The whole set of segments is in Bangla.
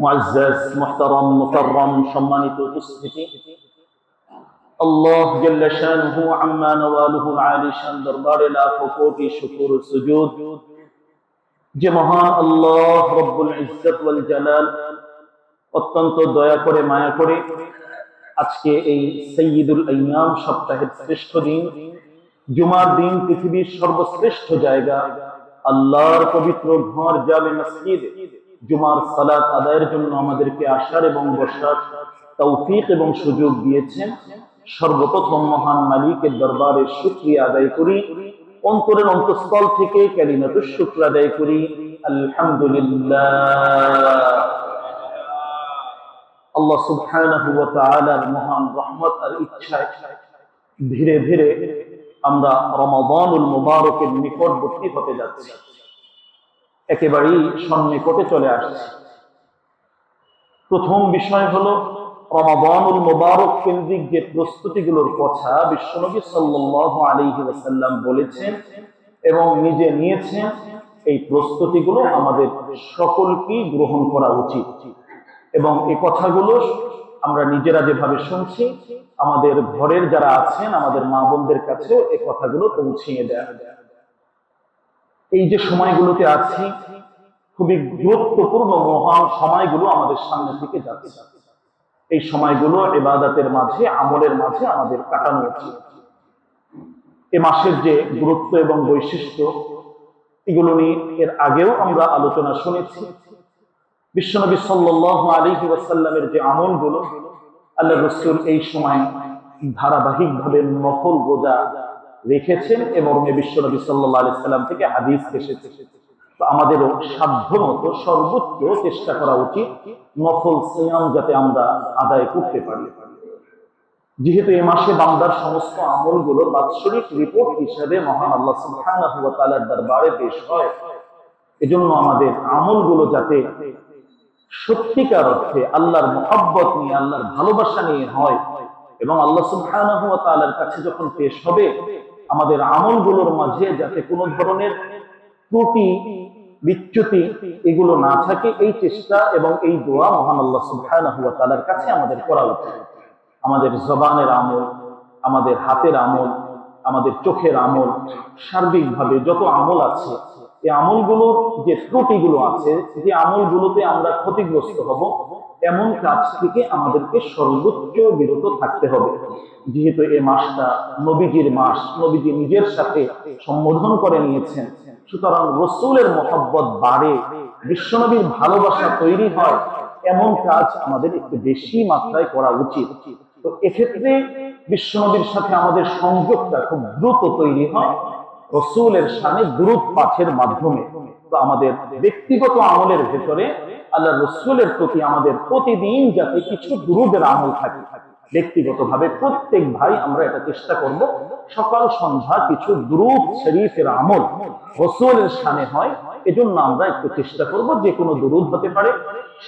মুআজ্জাজ মুহতারাম মুকাররম সম্মানিত উপস্থিতি, আল্লাহ জাল্লা শানুহু আম্মা নওয়ালুহু আলিশান দরবারে লাখো কোটি শুকর ও সুজুদ যে মহান আল্লাহ রব্বুল ইজ্জত ওয়াল জালাল অত্যন্ত দয়া করে মায়া করে আজকে এই সাইয়্যিদুল আইয়াম সপ্তাহের শ্রেষ্ঠ দিন জুমার দিন পৃথিবীর সর্বশ্রেষ্ঠ জায়গা আল্লাহর পবিত্র ঘর জামে মসজিদে জুমার সালাত আদায়ের জন্য আমাদেরকে আসার এবং বসার তৌফিক এবং সুযোগ দিয়েছেন। সর্বপ্রথম মহান মালিকের দরবারে শুকরিয়া আদায় করি, অন্তরের অন্তঃস্থল থেকে কালিমাতুশ শুকর আদায় করি, আলহামদুলিল্লাহ। আল্লাহ সুবহানাহু ওয়া তাআলার মহান রহমত আর ইচ্ছায় ধীরে ধীরে আমরা রমাদানুল মুবারকের নিকটবর্তী হতে যাচ্ছি, একেবারেই সন্নিকটে চলে আসছে। প্রথম বিষয় হলো রমাদানুল মুবারক কেন্দ্রিক যে প্রস্তুতিগুলোর কথা বিশ্বনবী সাল্লাল্লাহু আলাইহি ওয়াসাল্লাম বলেছেন এবং নিজে নিয়েছেন, এই প্রস্তুতিগুলো আমাদের সকলকেই গ্রহণ করা উচিত এবং এই কথাগুলো আমরা নিজেরা যেভাবে শুনছি আমাদের ঘরের যারা আছেন আমাদের মা বোনদের কাছেও এই কথাগুলো পৌঁছিয়ে দেয়। এই যে সময়গুলোতে আছি খুবই গুরুত্বপূর্ণ মহান সময়গুলো আমাদের সামনে থেকে যাচ্ছে। এই সময়গুলো ইবাদতের মাঝে আমলের মাঝে আমাদের কাটানো উচিত। এ মাসের যে গুরুত্ব এবং বৈশিষ্ট্য এগুলো নিয়ে এর আগেও আমরা আলোচনা শুনেছি। বিশ্বনবী সাল্লাল্লাহু আলাইহি ওয়াসাল্লামের যে আমলগুলো আল্লাহর রাসূল এই সময় ধারাবাহিকভাবে নফল রোজা রেখেছেন এবং বিশ্বনবী সাল্লাল্লাহু আলাইহি ওয়াসাল্লাম থেকে হাদিস এসেছে। তো আমাদেরও সাধ্যমতো সর্বোচ্চ চেষ্টা করা উচিত নফল সিয়াম যাতে আমরা আদায় করতে পারি। যেহেতু এই মাসে বান্দার সমস্ত আমলগুলো বাৎসরিক রিপোর্ট হিসেবে মহান আল্লাহ সুবহানাহু ওয়া তাআলার দরবারে পেশ হয়, এজন্য আমাদের আমলগুলো যাতে সত্যিকার অর্থে আল্লাহর মুহাব্বত নিয়ে আল্লাহর ভালোবাসা নিয়ে হয় এবং আল্লাহ সুবহানাহু ওয়া তাআলার কাছে যখন পেশ হবে আমাদের আমলগুলোর মাঝে যাতে কোনো ধরনের ত্রুটি বিচ্যুতি এগুলো না থাকে, এই চেষ্টা এবং এই দোয়া মহান আল্লাহ সুবহানাহু ওয়া তাআলার কাছে আমাদের করা উচিত। আমাদের জবানের আমল, আমাদের হাতের আমল, আমাদের চোখের আমল, সার্বিকভাবে যত আমল আছে এই আমলগুলোর যে ত্রুটিগুলো আছে, যে আমলগুলোতে আমরা ক্ষতিগ্রস্ত হব এমন কাজ থেকে আমাদেরকে সর্বোচ্চ বিরত থাকতে হবে। যেহেতু এই মাসটা নবীজির মাস, নবীজি নিজের সাথে সম্বোধন করে নিয়েছেন, সুতরাং রাসূলের মহব্বত বাড়ে, বিশ্বনবীর ভালোবাসা তৈরি হয়, এমন কাজ আমাদের একটু বেশি মাত্রায় করা উচিত। তো এক্ষেত্রে বিশ্বনবীর সাথে আমাদের সংযোগটা খুব দ্রুত তৈরি হয় রাসূলের শানে দুরূদ পাঠের মাধ্যমে। তো আমাদের ব্যক্তিগত আমলের ভেতরে আল্লাহর রাসূলের প্রতি আমাদের প্রতিদিন যাতে কিছু দুরূদের আমল থাকে, ব্যক্তিগতভাবে প্রত্যেক ভাই আমরা এটা চেষ্টা করব সকাল সন্ধ্যা কিছু দুরূদ শরীফের আমল রাসূলের শানে হয়। এজন্য আমরা একটু চেষ্টা করব, যে কোনো দুরূদ হতে পারে,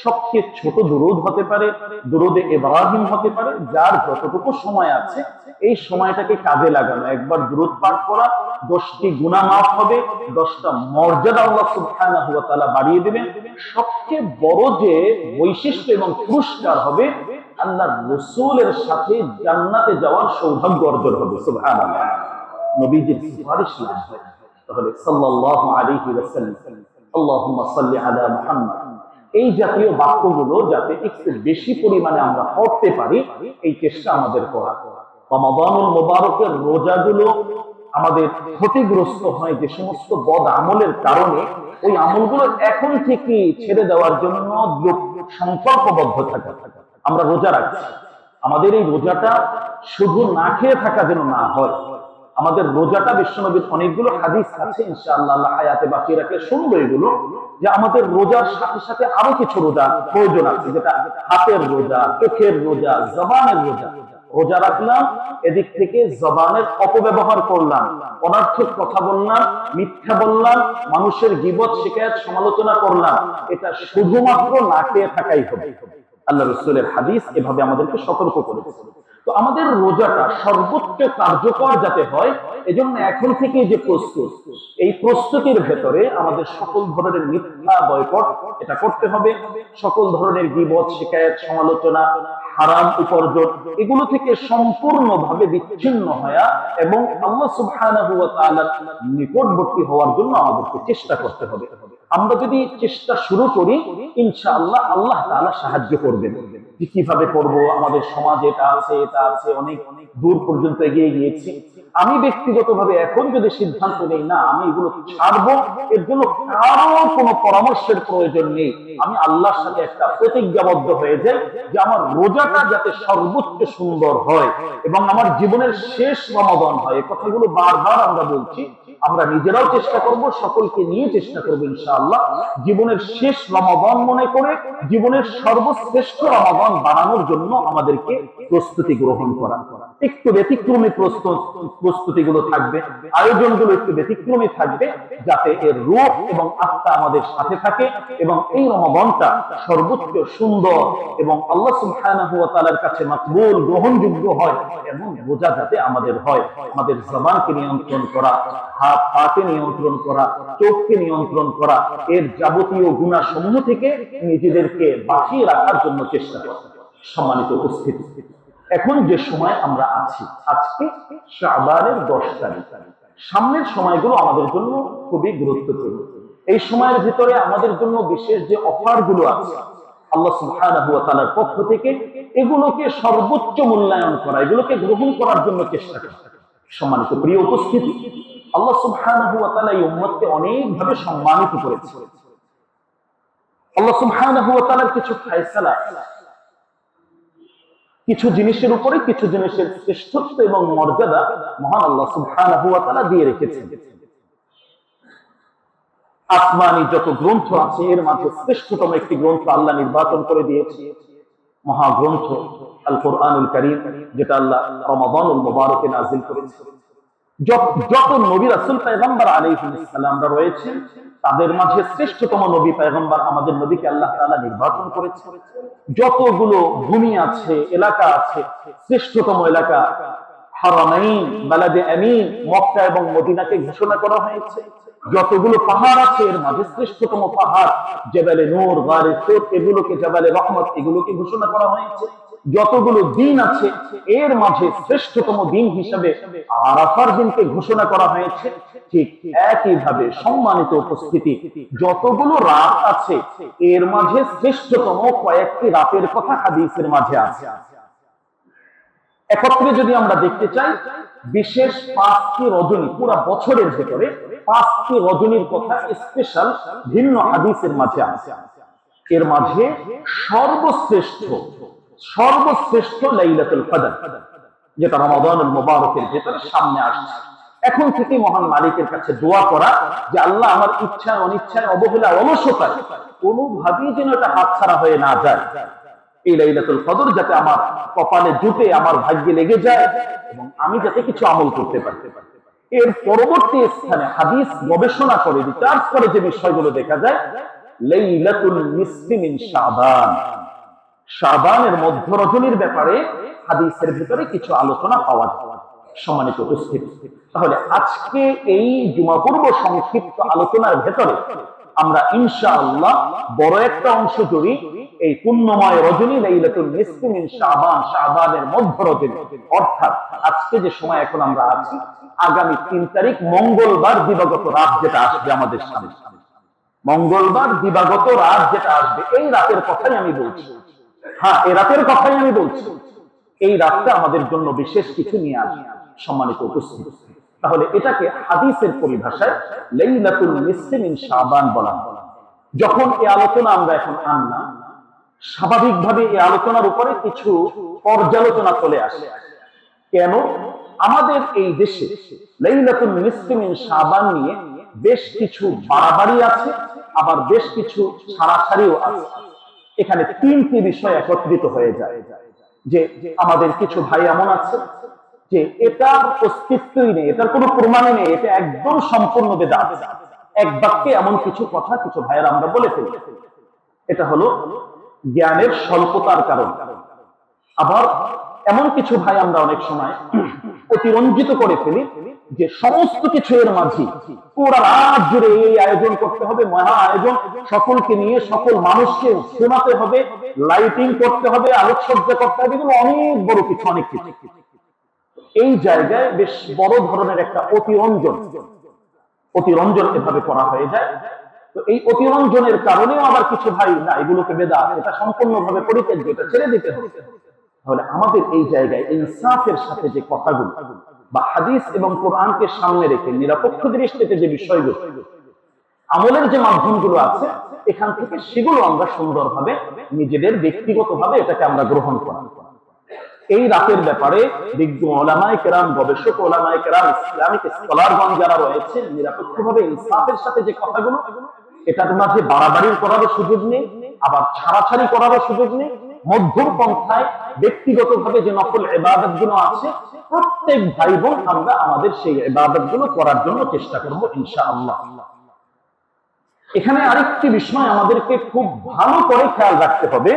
সবচেয়ে ছোট দুরূদ হতে পারে, দুরূদে ইব্রাহিম হতে পারে, যার যতটুকু সময় আছে এই সময়টাকে কাজে লাগানো। একবার দুরূদ পাঠ করা 10টি গুনাহ মাফ হবে, 10টা মর্যাদা আল্লাহ সুবহানাহু ওয়া তাআলা বাড়িয়ে দিবেন। সবচেয়ে বড় যে বৈশিষ্ট্য এবং পুরস্কার হবে আল্লাহর রাসূলের সাথে জান্নাতে যাওয়ার সৌভাগ্য অর্জন হবে। সুবহানাল্লাহ, নবীজির সুপারিশ লাভ হয়। তাহলে সাল্লাল্লাহু আলাইহি ওয়াসাল্লাম আল্লাহুম্মা সাল্লি আলা মুহাম্মদ, এই জাতীয় বাক্যগুলো যাতে একটু বেশি পরিমাণে আমরা পড়তে পারি এই চেষ্টা আমাদের করা। রমাদানুল মুবারকের রোজাগুলো আমাদের ক্ষতিগ্রস্ত হয় যে সমস্ত বদ আমলের কারণে, ওই আমলগুলো এখন থেকে ছেড়ে দেওয়ার জন্য সংকল্পবদ্ধ থাকা। আমরা রোজা রাখছি, আমাদের এই রোজাটা শুধু না খেয়ে থাকা যেন না হয়। আমাদের রোজাটা বিশ্বনবীর অনেকগুলো হাদিস আছে, ইনশাআল্লাহ আল্লাহ হায়াতে বাকি রাখলে শুনবো এগুলো, যে আমাদের রোজার সাথে সাথে আরো কিছু রোজা প্রয়োজন আছে, যেটা হাতের রোজা, চোখের রোজা, জবানের রোজা। রোজা রাখলাম, এদিক থেকে জবানের অপব্যবহার করলাম, অনর্থক কথা বললাম, মিথ্যা বললাম, মানুষের গীবত শিকায়াত সমালোচনা করলাম, এটা শুধুমাত্র না খেয়ে থাকাই হবে। আল্লাহ রাসূলের হাদিস এভাবে আমাদেরকে সতর্ক করেছে। তো আমাদের রোজাটা সর্বোচ্চ কার্যকর যাতে হয়, এজন্য এখন থেকে যে প্রস্তুত, এই প্রস্তুতির ভেতরে আমাদের সকল ধরনের মিথ্যা মিথ্যা বয়কট এটা করতে হবে। সকল ধরনের গীবত, শিকায়েত, সমালোচনা, হারাম উপার্জন এগুলো থেকে সম্পূর্ণভাবে বিচ্ছিন্ন হওয়া এবং আল্লাহ সুবহানাহু ওয়া তাআলার নিকটবর্তী হওয়ার জন্য আমাদেরকে চেষ্টা করতে হবে। আমরা যদি চেষ্টা শুরু করি ইনশাআল্লাহ আল্লাহ তাআলা সাহায্য করবেন। কিভাবে করব, আমাদের সমাজে এটা আছে, অনেক দূর পর্যন্ত এগিয়ে গিয়েছি। আমি ব্যক্তিগতভাবে এখন যদি সিদ্ধান্ত নেই না আমি এগুলো ছাড়বো, এর জন্য কারো কোনো পরামর্শের প্রয়োজন নেই, আমি আল্লাহর সাথে একটা প্রতিজ্ঞাবদ্ধ হয়ে যাই যে আমার রোজাটা যাতে সর্বোচ্চ সুন্দর হয় এবং আমার জীবনের শেষ রমাদান হয়। এই কথাগুলো বারবার আমরা বলছি, আমরা নিজেরাও চেষ্টা করব, সকলকে নিয়ে চেষ্টা করবো ইনশাআল্লাহ জীবনের শেষ রমাদান মনে করে জীবনের সর্বশ্রেষ্ঠ রমাদান বানানোর জন্য আমাদেরকে প্রস্তুতি গ্রহণ করা। একটু ব্যতিক্রমী প্রস্তুতিগুলো থাকবে, আয়োজনগুলো একটু ব্যতিক্রমী থাকবে, যাতে এর রূহ এবং আত্মা আমাদের সাথে থাকে এবং এই রমাদানটা সর্বোচ্চ সুন্দর এবং আল্লাহ সুবহানাহু ওয়া তাআলার কাছে মাকবুল, গ্রহণযোগ্য হয় এমন রোজা যাতে আমাদের হয়। আমাদের জবানকে নিয়ন্ত্রণ করা, হাত পাকে নিয়ন্ত্রণ করা, চোখকে নিয়ন্ত্রণ করা, এর যাবতীয় গুনাহ সমূহ থেকে নিজেদেরকে বাঁচিয়ে রাখার জন্য চেষ্টা করা। সম্মানিত উপস্থিতি, এখন যে সময় আমরা আছি, আজকে শাবানের 10 তারিখ, সামনের সময়গুলো আমাদের জন্য খুবই গুরুত্বপূর্ণ। এই সময়ের ভিতরে আমাদের জন্য বিশেষ যে অফার গুলো আছে আল্লাহ সুবহানাহু ওয়া তাআলার পক্ষ থেকে, এগুলোকে সর্বোচ্চ মূল্যায়ন করা, এগুলোকে গ্রহণ করার জন্য চেষ্টা করা। সম্মানিত প্রিয় উপস্থিতি, আল্লাহ সুবহানাহু ওয়া তাআলা এই উম্মতকে অনেকভাবে সম্মানিত করেছেন। আল্লাহ সুবহানাহু ওয়া তাআলার কিছু ফয়সালা, কিছু জিনিসের উপরে কিছু জিনিসের শ্রেষ্ঠত্ব এবং মর্যাদা মহান আল্লাহ সুবহানাহু ওয়া তাআলা দিয়ে রেখেছেন। আসমানি যত গ্রন্থ আছে এর মাঝে শ্রেষ্ঠতম একটি গ্রন্থ আল্লাহ নির্বাচন করে দিয়েছে, মহাগ্রন্থ আল কোরআনুল কারীম, যেটা আল্লাহ রমাদানুল মুবারকে নাযিল করেছেন। যত নবী রাসূল পয়গম্বর আলাইহিস সালামরা রয়েছে তাদের মাঝে শ্রেষ্ঠতম নবী পয়গম্বর আমাদের নবীকে আল্লাহ তাআলা নির্বাচন করেছেন। যতগুলো ভূমি আছে, এলাকা আছে, শ্রেষ্ঠতম এলাকা হারামাইন, বালাদে আমিন, মক্কা এবং মদিনাকে ঘোষণা করা হয়েছে। যতগুলো পাহাড় আছে এর মাঝে শ্রেষ্ঠতম পাহাড় জেবালে নূর, গারে তুর, এগুলোকে জেবালে রহমত, এগুলোকে ঘোষণা করা হয়েছে। যতগুলো দিন আছে এর মাঝে শ্রেষ্ঠতম দিন হিসেবে আরাফার দিনকে ঘোষণা করা হয়েছে। ঠিক একইভাবে সম্মানিত উপস্থিতি, যতগুলো রাত আছে এর মাঝে শ্রেষ্ঠতম কয়েকটি রাতের কথা হাদিসের মাঝে আছে। একত্রে যদি আমরা দেখতে চাই, বিশেষ 5টি রজনী, পুরা বছরের ভেতরে 5টি রজনীর কথা স্পেশাল ভিন্ন হাদিসের মাঝে আছে। এর মাঝে সর্বশ্রেষ্ঠ লাইলাতুল কদর, যেটা রমাদানুল মুবারকের ভেতরে সামনে আসছে। এখন থেকে মহান মালিকের কাছে দোয়া করা যে আল্লাহ আমার ইচ্ছায় অনিচ্ছায় অবহেলা অলসতায় কোনোভাবেই যেন এটা হাতছাড়া হয়ে না যায়। এই লাইলাতুল কদর যাতে আমার কপালে জুটে, আমার ভাগ্যে লেগে যায় এবং আমি যাতে কিছু আমল করতে পারি। এর পরবর্তী স্থানে হাদিস গবেষণা করে, রিসার্চ করে যে বিষয়গুলো দেখা যায়, লাইলাতুল নিসফি মিন শাবান, শাবানের মধ্য রজনীর ব্যাপারে হাদিসের ভিতরে কিছু আলোচনা পাওয়া যায়। সম্মানিত উপস্থিতি, তাহলে আজকে এই জুমা পূর্ব সংক্ষিপ্ত আলোচনার ভেতরে আমরা ইনশাআল্লাহ বড় একটা অংশ জুড়ি এই পুণ্যময় রজনী লাইলাতুল নিসফি মিন শাবান, শাবানের মধ্য রজনী, অর্থাৎ আজকে যে সময় এখন আমরা আছি, আগামী 3 তারিখ মঙ্গলবার দিবাগত রাত যেটা আসবে আমাদের সামনে, মঙ্গলবার দিবাগত রাত যেটা আসবে, এই রাতের কথাই আমি বলছি। হ্যাঁ, এই রাতের কথাই আমি বলছি। এই রাতটা আমাদের জন্য বিশেষ কিছু নিয়ে আসে। সম্মানিত উপস্থিতি, তাহলে এটাকে হাদিসের পরিভাষায় লাইলাতুল নিসফি মিন শাবান বলা হয়। যখন এই আলোচনা আমরা এখন আনলাম, স্বাভাবিকভাবে এই আলোচনার উপরে কিছু পর্যালোচনা চলে আসে। কেন? আমাদের এই দেশে লাইলাতুল নিসফি মিন শাবান নিয়ে বেশ কিছু বাড়াবাড়ি আছে, আবার বেশ কিছু ছাড়াছাড়িও আছে। এখানে 3টি বিষয় একত্রিত হয়ে যায় যে আমাদের কিছু ভাই এমন আছে যে এটার অস্তিত্বই নেই, এটার কোনো প্রমাণই নেই, এটা একদম সম্পূর্ণ বেদাত। এক বাক্যে এমন কিছু কথা কিছু ভাইয়ের আমরা বলে ফেলি। এটা হলো জ্ঞানের স্বল্পতার কারণ। আবার এমন কিছু ভাই আমরা অনেক সময় অতিরঞ্জিত করে ফেলি যে সমস্ত কিছু এর মাঝে পুরা রাত জুড়ে এই আয়োজন করতে হবে, মহা আয়োজন, সকলকে নিয়ে সকল মানুষকে শোনাতে হবে, লাইটিং করতে হবে, আলোকসজ্জা করতে হবে, এগুলো অনেক বড় কিছু, অনেক কিছু। এই জায়গায় বেশ বড় ধরনের একটা অতিরঞ্জন এভাবে করা হয়ে যায়। তো এই অতিরঞ্জনের কারণেও আবার কিছু ভাই না এগুলোকে বেদাত, এটা সম্পূর্ণভাবে পরিত্যাজ্য, এটা ছেড়ে দিতে হবে। তাহলে আমাদের এই জায়গায় ইনসাফের সাথে যে কথাগুলো বা হাদিস এবং কোরআনকে সামনে রেখে নিরপেক্ষ দৃষ্টিতে যে বিষয়গুলো, আমলের যে মাধ্যমগুলো আছে, এখান থেকে সেগুলো আমরা সুন্দরভাবে নিজেদের ব্যক্তিগতভাবে এটাকে আমরা গ্রহণ করি। এই রাতের ব্যাপারে বিজ্ঞ ওলামায়ে কেরাম, গবেষক ওলামায়ে কেরাম, ইসলামিক স্কলারগণ যারা রয়েছে, নিরপেক্ষভাবে ইনসাফের সাথে যে কথাগুলো, এটার মাঝে বাড়াবাড়ির করারও সুযোগ নেই, আবার ছাড়াছাড়ি করারও সুযোগ নেই। মধ্যম পন্থায় ব্যক্তিগতভাবে যে নফল ইবাদত গুলো আছে, প্রত্যেক ভাই বোন আমরা আমাদের সেই ইবাদত গুলো করার জন্য চেষ্টা করব ইনশাআল্লাহ। এখানে আরেকটি বিষয় আমাদেরকে খুব ভালো করে খেয়াল রাখতে হবে,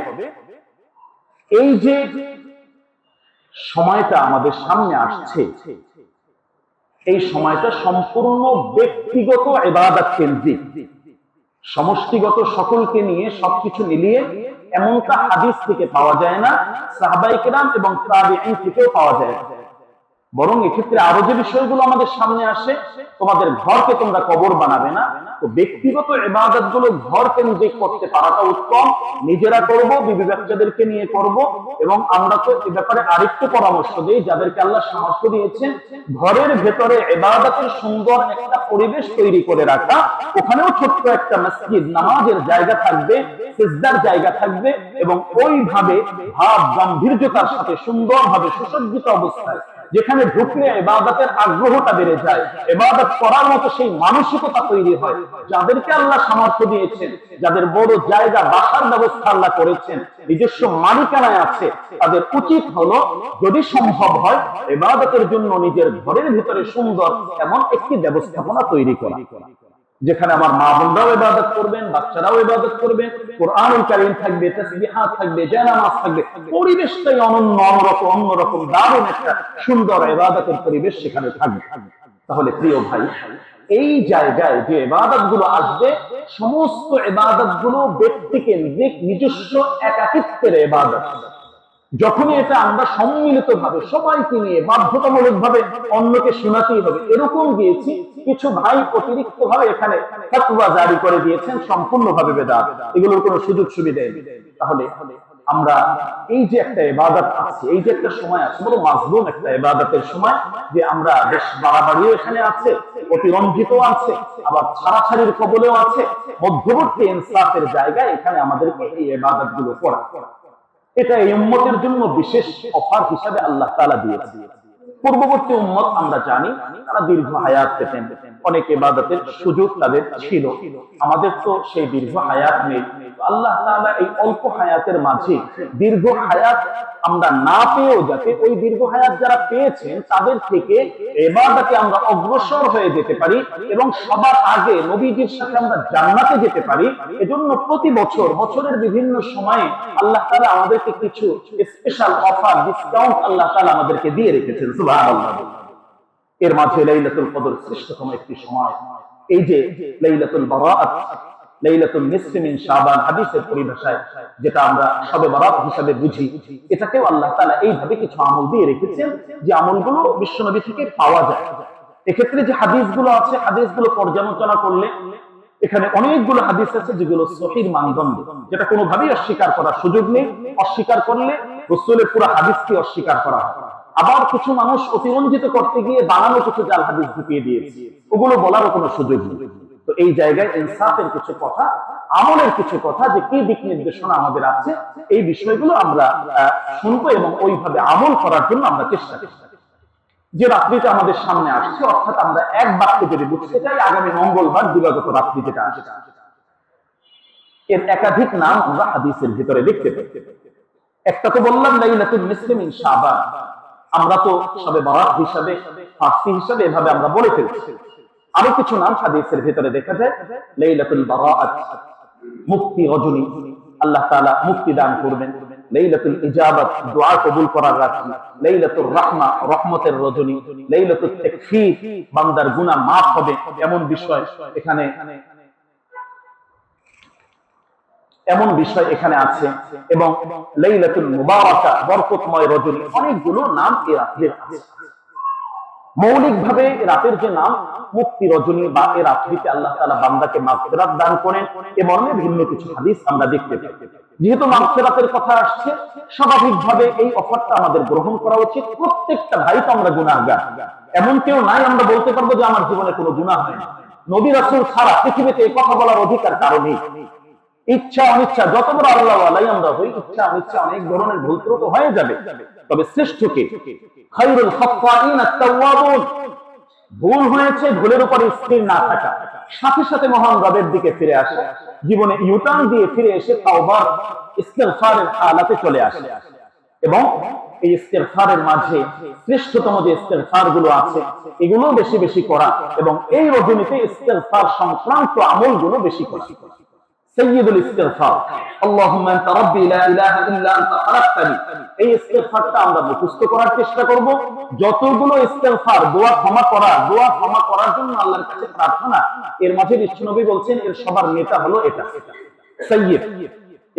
এই যে সময়টা আমাদের সামনে আসছে, এই সময়টা সম্পূর্ণ ব্যক্তিগত ইবাদত কেন্দ্রিক, সমষ্টিগত সকলকে নিয়ে সবকিছু মিলিয়ে এমনটা হাদিস থেকে পাওয়া যায় না, সাহাবায়ে কেরাম এবং তাবিঈন থেকেও পাওয়া যায় না। বরং এক্ষেত্রে আরো যে বিষয়গুলো আমাদের সামনে আসে, তোমাদের ঘরকে তোমরা কবর বানাবে না, তো ব্যক্তিগত ইবাদত গুলো ঘর কেন্দ্রিক করতে পারাটা উত্তম। নিজেরা করব, বিবি বাচ্চাদেরকে নিয়ে করব। এবং আমরা তো এই ব্যাপারে আরেকটু পরামর্শ দিই, যাদেরকে আল্লাহ সামর্থ্য দিয়েছেন ঘরের ভেতরে ইবাদতের সুন্দর একটা পরিবেশ তৈরি করে রাখা, ওখানেও ছোট্ট একটা মসজিদ, নামাজের জায়গা থাকবে, সিজদার জায়গা থাকবে, এবং ওইভাবে ভাব গাম্ভীর্যতার সাথে সুন্দরভাবে সুসজ্জিত অবস্থায়, যেখানে ঢুকলে ইবাদতের আগ্রহটা বেড়ে যায়, ইবাদত করার মতো সেই মানসিকতা তৈরি হয়। যাদেরকে আল্লাহ সামর্থ্য দিয়েছেন, যাদের বড় জায়গা বাসার ব্যবস্থা আল্লাহ করেছেন, নিজস্ব মালিকানায় আছে, তাদের উচিত হলো যদি সম্ভব হয় ইবাদতের জন্য নিজের ঘরের ভিতরে সুন্দর এমন একটি ব্যবস্থাপনা তৈরি করা, যেখানে আমার মা বোনরাও ইবাদত করবেন, বাচ্চারাও ইবাদত করবেন, কোরআনুল কারীম থাকবে, তাসবিহাত থাকবে, জানামাজ থাকবে, পরিবেশটাই অন্যরকম দারুণ একটা সুন্দর ইবাদতের পরিবেশ সেখানে থাকবে। তাহলে প্রিয় ভাই, এই জায়গায় যে ইবাদত গুলো আসবে, সমস্ত ইবাদত গুলো ব্যক্তিকেন্দ্রিক, নিজস্ব একাকিত্বের ইবাদত। যখনই এটা আমরা সম্মিলিত ভাবে সবাইকে নিয়ে বাধ্যতামূলক ভাবে অন্যকে শোনাতেই হবে এরকম গিয়েছি, কিছু ভাই অতিরিক্ত ভাবে এখানে ফতোয়া জারি করে দিয়েছেন সম্পূর্ণভাবে বেদাত, এগুলোর কোনো সুযোগ সুবিধা নেই। তাহলে আমরা এই যে একটা ইবাদত আছে, এই যে একটা সময় আছে, বড় মাজলুম একটা ইবাদতের সময়, যে আমরা বেশ বাড়াবাড়িও এখানে আছে, অতিরঞ্জিত আছে, আবার ছাড়াছাড়ির কবলেও আছে, মধ্যবর্তী ইনসাফের জায়গায় এখানে আমাদেরকে এই ইবাদত গুলো করা, এটা এই উম্মতের জন্য বিশেষ অফার হিসাবে আল্লাহ তাআলা দিয়েছেন। পূর্ববর্তী উম্মত আমরা জানি তারা দীর্ঘ হায়াত পেতেন, অনেক ইবাদতের সুযোগ তাদের ছিল, আমাদের তো সেই দীর্ঘ হায়াত নেই। আল্লাহ তাআলা এই অল্প হায়াতের মাঝে দীর্ঘ হায়াত আমরা না পেয়েও যাতে ওই দীর্ঘ হায়াত যারা পেয়েছেন তাদের থেকে ইবাদতে আমরা অগ্রসর হয়ে যেতে পারি এবং সবার আগে নবীজির সাথে আমরা জান্নাতে যেতে পারি, এজন্য প্রতি বছর বছরের বিভিন্ন সময়ে আল্লাহ তাআলা আমাদেরকে কিছু স্পেশাল অফার, ডিসকাউন্ট আল্লাহ তাআলা আমাদেরকে দিয়ে রেখেছেন। সুবহানাল্লাহ। এর মাঝে লাইলাতুল কদর শ্রেষ্ঠতম একটি সময়, এই যে লাইলাতুল বারাআত, লাইলাতুল নিসফি মিন শাবান হাদিসের পরিভাষায় যেটা আমরা শবে বারাত হিসাবে বুঝি, এটাকেও আল্লাহ তাআলা এইভাবে কিছু আমল দিয়ে রেখেছেন যে আমলগুলো বিশ্বনবী থেকে পাওয়া যায়। এক্ষেত্রে যে হাদিসগুলো আছে, হাদিসগুলো পর্যালোচনা করলে এখানে অনেকগুলো হাদিস আছে যেগুলো সহিহ মানদণ্ড, যেটা কোনোভাবেই অস্বীকার করার সুযোগ নেই। অস্বীকার করলে রাসূলের পুরো হাদিসকে অস্বীকার করা হয়। আবার কিছু মানুষ অতিরঞ্জিত করতে গিয়ে বানানো কিছু জাল হাদিস ঢুকিয়ে দিয়েছে, ওগুলো বলারও কোনো সুযোগ নেই। তো এই জায়গায় ইনসাফের কিছু কথা, আমলের কিছু কথা, যে কি দিক নির্দেশনা আমাদের আছে, এই বিষয়গুলো আমরা শুনবো এবং ওইভাবে আমল করার জন্য আমরা চেষ্টা করব। যে রাত্রিটা আমাদের সামনে আসছে, অর্থাৎ আমরা এক বাক্যে যদি বুঝতে চাই, আগামী মঙ্গলবার দিবাগত রাত্রি যেটা আসছে, এর একাধিক নাম আমরা হাদিসের ভিতরে দেখতে পাই। একটা তো বললাম লাইলাতুল নিসফি মিন শাবান, আমরা তো শবে বারাত হিসাবে, ফার্সি হিসাবে এভাবে আমরা বলে ফেলছি। আরো কিছু নাম হাদিসের ভিতরে দেখা যায়, লাইলাতুল বারাআত, মুক্তি রজনী, আল্লাহ তাআলা মুক্তি দান করবেন। লাইলাতুল ইজাবাত দোয়া কবুল করার রাত্রি, লাইলাতুর রাহমা রহমতের রজনী, লাইলাতুত তাকফীর বান্দার গুনাহ মাফ হবে এমন বিষয় এখানে আছে। এবং লাইলাতুল মুবারাকা বরকতময় রজনী, অনেকগুলো নাম এই রাত্রির আছে। মৌলিকভাবে রাতের যে নাম মুক্তি রজনী বা এই রাত্রিতে আল্লাহ তাআলা বান্দাকে মাগফিরাত দান করেন, এ মর্মে ভিন্ন কিছু হাদিস আমরা দেখতে পাই। যেহেতু মাগফিরাতের কথা আসছে, স্বাভাবিকভাবে এই অফারটা আমাদের গ্রহণ করা উচিত। প্রত্যেকটা ভাই তো আমরা গুনাহগার, এমন কেউ নাই আমরা বলতে পারবো যে আমার জীবনে কোনো গুনাহ হয়নি। নবী রাসূল ছাড়া পৃথিবীতে এই কথা বলার অধিকার কারো নেই। ইচ্ছা অনিচ্ছা যত বড় আল্লাহ ওয়ালাই আমরা হই, ইচ্ছা অনিচ্ছা অনেক ধরনের ভুল ত্রুটি হয়ে যাবে, তবে শ্রেষ্ঠ কে? খায়রুল খাত্তাইন আত-তাওয়াবুন। ভুল হয়েছে, ভুলের উপর স্থির না থাকা, সাথে সাথে মহান রবের দিকে ফিরে আসা, জীবনে ইউটার্ন দিয়ে ফিরে এসে তাওবার ইস্তিগফারের হালাতে চলে আসে। এবং এই ইস্তিগফারের মাঝে শ্রেষ্ঠতম যে ইস্তিগফার গুলো আছে এগুলো বেশি বেশি করা, এবং এই রজনীতে ইস্তিগফার সংক্রান্ত আমলগুলো বেশি করা। সাইয়্যিদুল ইস্তিগফার, আল্লাহুম্মা আনতা রাব্বি লা ইলাহা ইল্লা আনতা খালাকতানি, এই ইস্তিগফারটা আমরা মুখস্থ করার চেষ্টা করব। যতগুলো ইস্তিগফার, দোয়া ক্ষমা করার জন্য আল্লাহর কাছে প্রার্থনা, এর মাঝে বিশ্বনবী বলছেন এর সবার নেতা হলো এটা, সাইয়্যিদ।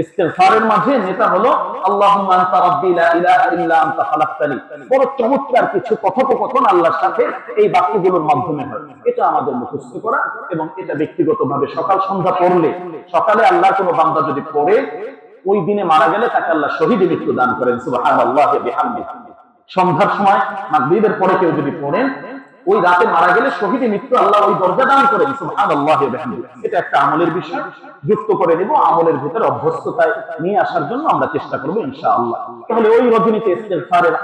ইস্তিগফারের মাঝে নেতা হলো আল্লাহুম্মা আনতা রাব্বি লা ইলাহা ইল্লা আনতা খালাকতানি। বড় চমৎকার কিছু কথোপকথন আল্লাহর সাথে এই বাক্যগুলোর মাধ্যমে হয়। এটা আমাদের মুখস্থ করা, এবং এটা ব্যক্তিগতভাবে সকাল সন্ধ্যা পড়লে, সকালে আল্লাহর কোনো বান্দা যদি পড়ে, ওই দিনে মারা গেলে তাকে আল্লাহ শহীদ মৃত্যু দান করেন, সুবহানাল্লাহি ওয়া বিহামদিহি। সন্ধ্যার সময় মাগরিবের পরে কেউ যদি পড়েন, ওই রাতে মারা গেলে শহীদ মৃত্যু আল্লাহ ওই দরজা দান করেন, সুবহানাল্লাহি ওয়া বিহামদিহি। এটা একটা আমলের বিষয়, যুক্ত করে নেব, আমলের ভিতরে অভ্যস্ততায় নিয়ে আসার জন্য আমরা চেষ্টা করব ইনশাআল্লাহ। তাহলে ওই রজনীতে ইস্তিগফারের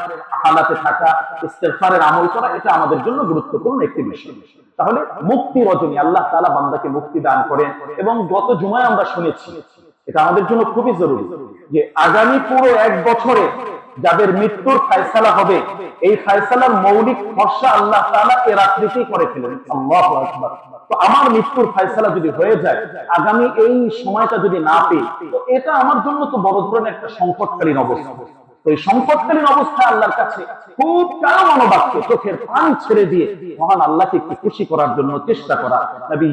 হালাতে থাকা, ইস্তিগফারের আমল করা, এটা আমাদের জন্য গুরুত্বপূর্ণ একটি বিষয়। তাহলে মুক্তি রজনী, আল্লাহ তাআলা বান্দাকে মুক্তি দান করেন। এবং গত জুমায় আমরা শুনেছি, এটা আমাদের জন্য খুবই জরুরি, যে আগামী পুরো এক বছরে যাদের মৃত্যুর ফায়সালা হবে, এই ফায়সালার মৌলিক ফরসা আল্লাহ তাআলা এই রাত্রিতেই করে ফেলেন। আল্লাহু আকবার। তো আমার মৃত্যুর ফায়সালা যদি হয়ে যায়, আগামী এই সময়টা যদি না পেয়ে, তো এটা আমার জন্য তো বড় ধরনের একটা সংকটকালীন অবস্থা। তো এই সংকটকালীন অবস্থায় আল্লাহর কাছে খুব কারো মনোবাক্যে চোখের পানি ছেড়ে দিয়ে মহান আল্লাহকে একটু খুশি করার জন্য চেষ্টা করা। নবী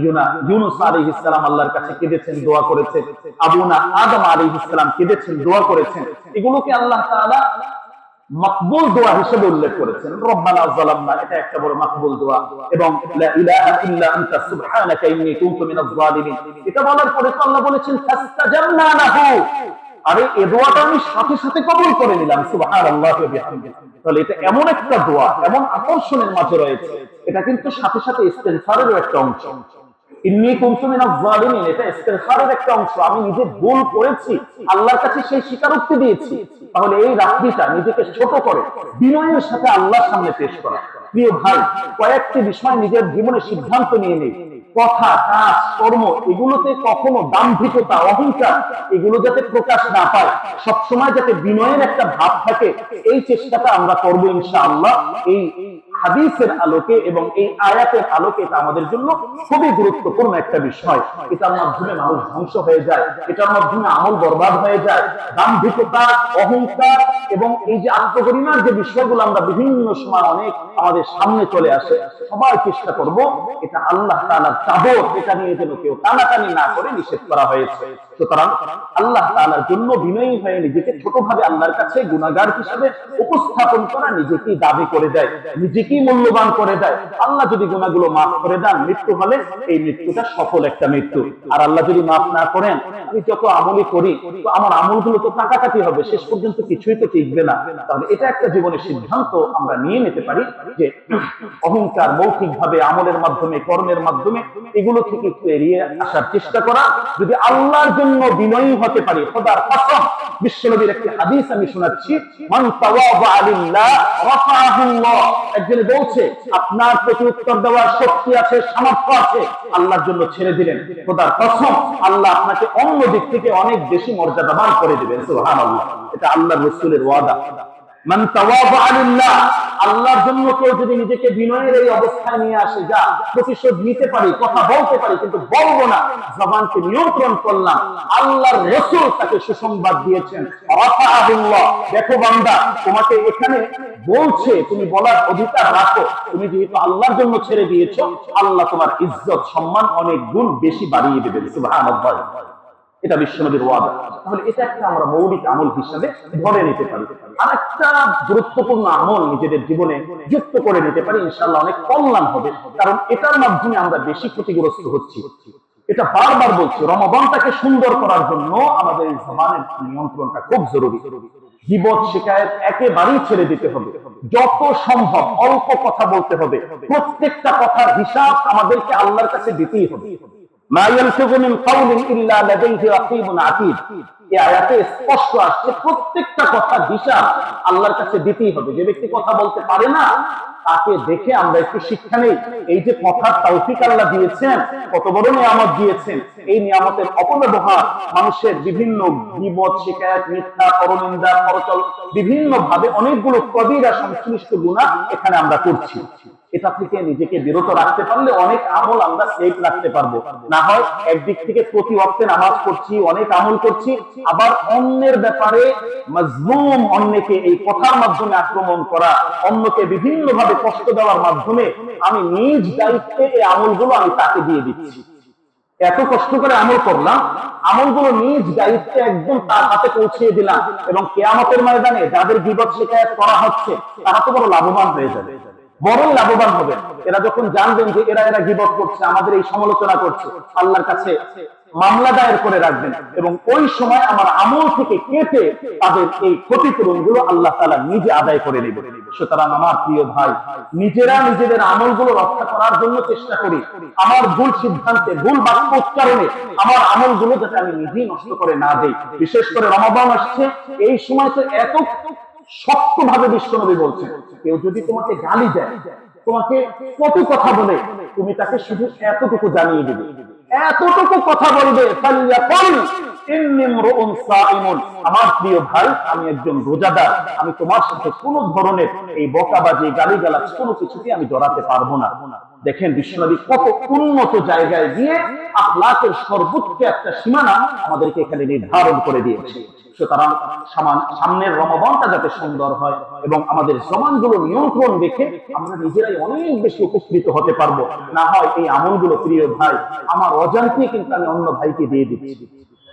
ইউনূস আলাইহিস সালাম আল্লাহর কাছে কেঁদেছেন, দোয়া করেছেন। আবুনা আদম আলাইহিস সালাম কেঁদেছেন, দোয়া করেছেন। এগুলোকে আল্লাহ তাআলা মকবুল দোয়া হিসেবে উল্লেখ করেছেন। রব্বানা যালামনা, এটা একটা বড় মকবুল দোয়া। এবং লা ইলাহা ইল্লা আনতা সুবহানাকা ইন্নী কুনতু মিনাজ জালিমিন, এটা বলার পরে তো আল্লাহ বলেছেন ফাস্তাজাবনা লাহু, আরে এই দোয়াটা আমি সাথে সাথে কবুল করে নিলাম, সুবহানাল্লাহি ওয়া বিহামদিহি। তাহলে এটা এমন একটা দোয়া, এমন আকর্ষণের মাঝে রয়েছে, এটা কিন্তু সাথে সাথে ইস্তিগফারেরও একটা অংশ। ইন্নী কুনতু মিনাজ জালিমিন, এটা ইস্তিগফারের একটা অংশ। আমি নিজে ভুল করেছি, আল্লাহর কাছে সেই স্বীকারোক্তি দিয়েছি। তাহলে এই রাত্রিটা নিজেকে ছোট করে বিনয়ের সাথে আল্লাহর সামনে পেশ করা। প্রিয় ভাই, কয়েকটি বিষয় নিজের জীবনে সিদ্ধান্ত নিয়ে নেই। কথা, কাজ, কর্ম, এগুলোতে কখনো দাম্ভিকতা, অহংকার এগুলো যাতে প্রকাশ না পায়, সবসময় যাতে বিনয়ের একটা ভাব থাকে, এই চেষ্টাটা আমরা করবো ইনশাআল্লাহ। এই হাদিসের আলোকে এবং এই আয়াতের আলোকে এটা আমাদের জন্য খুবই গুরুত্বপূর্ণ একটা বিষয়। এটার মাধ্যমে মানুষ ধ্বংস হয়ে যায়, এটার মাধ্যমে আমল বরবাদ হয়ে যায়। দাম্ভিকতা, অহংকার এবং এই যে আত্মগরিমার যে বিষয়গুলো আমরা বিভিন্ন সময় অনেক আমাদের সামনে চলে আসে, সবাই চেষ্টা করব এটা আল্লাহ তাআলার চাদর, এটা নিয়ে যেন কেউ টানাটানি না করে নিষেধ করা হয়েছে। সুতরাং আল্লাহ তাআলার জন্য বিনয়ী হয়ে নিজেকে ছোটভাবে আল্লাহর কাছে গুনাহগার হিসেবে উপস্থাপন করা, নিজেকেই দাবি করে দেয়, নিজেকেই মূল্যবান করে দেয়। আল্লাহ যদি গুনাহগুলো মাফ করে দেন, মৃত্যু হলে এই মৃত্যুটা সফল একটা মৃত্যু। আর আল্লাহ যদি মাফ না করেন, আমি যত আমলই করি, তো আমার আমলগুলো তো কাটাকাটি হবে, শেষ পর্যন্ত কিছুই তো টিকবে না। তাহলে এটা একটা জীবনের সিদ্ধান্ত আমরা নিয়ে নিতে পারি, যে অহংকার মৌখিকভাবে আমলের মাধ্যমে, কর্মের মাধ্যমে এগুলো থেকে একটু এড়িয়ে আসার চেষ্টা করা। যদি আল্লাহর জন্য বিনয়ী হতে পারি, খোদার কসম, বিশ্বনবীর একটি হাদিস আমি শোনাচ্ছি, মান তাওয়াযা লিল্লাহ রাফাআহুল্লাহ। একজন বলছে আপনার প্রতি উত্তর দেওয়ার শক্তি আছে, সামর্থ্য আছে, আল্লাহর জন্য ছেড়ে দিলেন, খোদার কসম আল্লাহ আপনাকে অন্য দিক থেকে অনেক বেশি মর্যাদাবান করে দিবেন, সুবহানাল্লাহ। এটা আল্লাহর রাসূলের ওয়াদা। মান তাওয়াযা লিল্লাহ, আল্লাহর জন্য কেউ যদি নিজেকে বিনয়ের এই অবস্থায় নিয়ে আসে, যা প্রতিশোধ নিতে পারি, কথা বলতে পারি কিন্তু বলবো না, জবানকে নিয়ন্ত্রণ করলাম, আল্লাহর রাসূল তাকে সুসংবাদ দিয়েছেন, রাফাআহুল্লাহ, দেখো বান্দা, তোমাকে এখানে বলছে তুমি বলার অধিকার রাখো, তুমি যেহেতু আল্লাহর জন্য ছেড়ে দিয়েছো, আল্লাহ তোমার ইজ্জত সম্মান অনেক গুণ বেশি বাড়িয়ে দেবেন। সুবহানাল্লাহ। এটা বিশ্বনবীর ওয়াদা। তাহলে এটা একটা আমরা মৌলিক আমল হিসেবে ধরে নিতে পারি। আর একটা গুরুত্বপূর্ণ আমল নিজেদের জীবনে যুক্ত করে নিতে পারি, ইনশাআল্লাহ অনেক কল্যাণ হবে, কারণ এটার মাধ্যমে আমরা বেশি ক্ষতিগ্রস্ত হচ্ছি। এটা বারবার বলছি, রমাদানটাকে সুন্দর করার জন্য আমাদের এই জবানের নিয়ন্ত্রণটা খুব জরুরি। গীবত শিকায়েত একেবারেই ছেড়ে দিতে হবে, যত সম্ভব অল্প কথা বলতে হবে, প্রত্যেকটা কথার হিসাব আমাদেরকে আল্লাহর কাছে দিতেই হবে। মা ইয়ালফিযু মিন কাওলিন ইল্লা লাদাইহি রাকীবুন আতীদ, এই আয়াতে স্পষ্ট আসছে প্রত্যেকটা কথার হিসাব আল্লাহর কাছে দিতেই হবে। যে ব্যক্তি কথা বলতে পারে না, তাকে দেখে আমরা একটু শিক্ষা নেই। এই যে কথার তৌফিক আল্লাহ দিয়েছেন, কত বড় নিয়ামত দিয়েছেন, এই নিয়ামতের অপব্যবহার মানুষের বিভিন্ন গীবত শিকায়েত, মিথ্যা, পরনিন্দা, পরচল, বিভিন্ন ভাবে অনেকগুলো কবিরা সংশ্লিষ্ট গুনাহ এখানে আমরা করছি। এটা থেকে নিজেকে বিরত রাখতে পারলে অনেক আমল আমরা সেফ রাখতে পারবো। না হয় একদিক থেকে প্রতি ওয়াক্তে নামাজ পড়ছি, অনেক আমল করছি, আবার অন্যের ব্যাপারে মাজলুম, অন্যকে এই কথার মাধ্যমে আক্রমণ করা, অন্যকে বিভিন্ন ভাবে কষ্ট দেওয়ার মাধ্যমে আমি নিজ দায়িত্বে এই আমলগুলো আমি তাকে দিয়ে দিচ্ছি। এত কষ্ট করে আমল করলাম, আমলগুলো নিজ দায়িত্বে একদম তার হাতে পৌঁছে দিলাম, এবং কিয়ামতের ময়দানে যাদের গীবত শিকায়াত করা হচ্ছে তারা তো বড় লাভবান হয়ে যাবে, বড় লাভবান হবে। এরা যখন জানবেন যে এরা গীবত করছে, আমাদের এই সমালোচনা করছে, আল্লাহর কাছে মামলা দায়ের করে রাখবেন, এবং ওই সময় আমার আমল থেকে কেটে তাদের এই ক্ষতিপূরণ গুলো আল্লাহ তাআলা নিজে আদায় করে নেবেন। সুতরাং আমার প্রিয় ভাই, নিজেরা নিজেদের আমলগুলো রক্ষা করার জন্য চেষ্টা করি। আমার ভুল সিদ্ধান্তে, ভুল বাক্য উচ্চারণে আমার আমলগুলো যাতে আমি নিজেই নষ্ট করে না দেই। বিশেষ করে রমাদান আসছে, এই সময় তো এত শক্ত ভাবে বিশ্বনবী বলছেন, কেউ যদি তোমাকে গালি দেয়, তোমাকে কত কথা বলে, তুমি তাকে শুধু এতটুকু জানিয়ে দিবে, এতটুকু কথা বলবে, আমার প্রিয় ভাই, আমি একজন রোজাদার, আমি তোমার সাথে কোন ধরনের এই বকাবাজি, গালিগালাজ কোনো কিছুতে আমি জড়াতে পারবো না। দেখেন বিশ্বনবী কত উন্নত জায়গায় গিয়ে আখলাকের সর্বোচ্চ একটা সীমানা আমাদেরকে এখানে নির্ধারণ করে দিয়েছে। সুতরাং সামনের রমাদানটা যাতে সুন্দর হয় এবং আমাদের জবানগুলো নিয়ন্ত্রণ রেখে আমরা নিজেরাই অনেক বেশি উপকৃত হতে পারবো। না হয় এই আমলগুলো প্রিয় ভাই আমার অজান্তে কিন্তু আমি অন্য ভাইকে দিয়ে দিচ্ছি,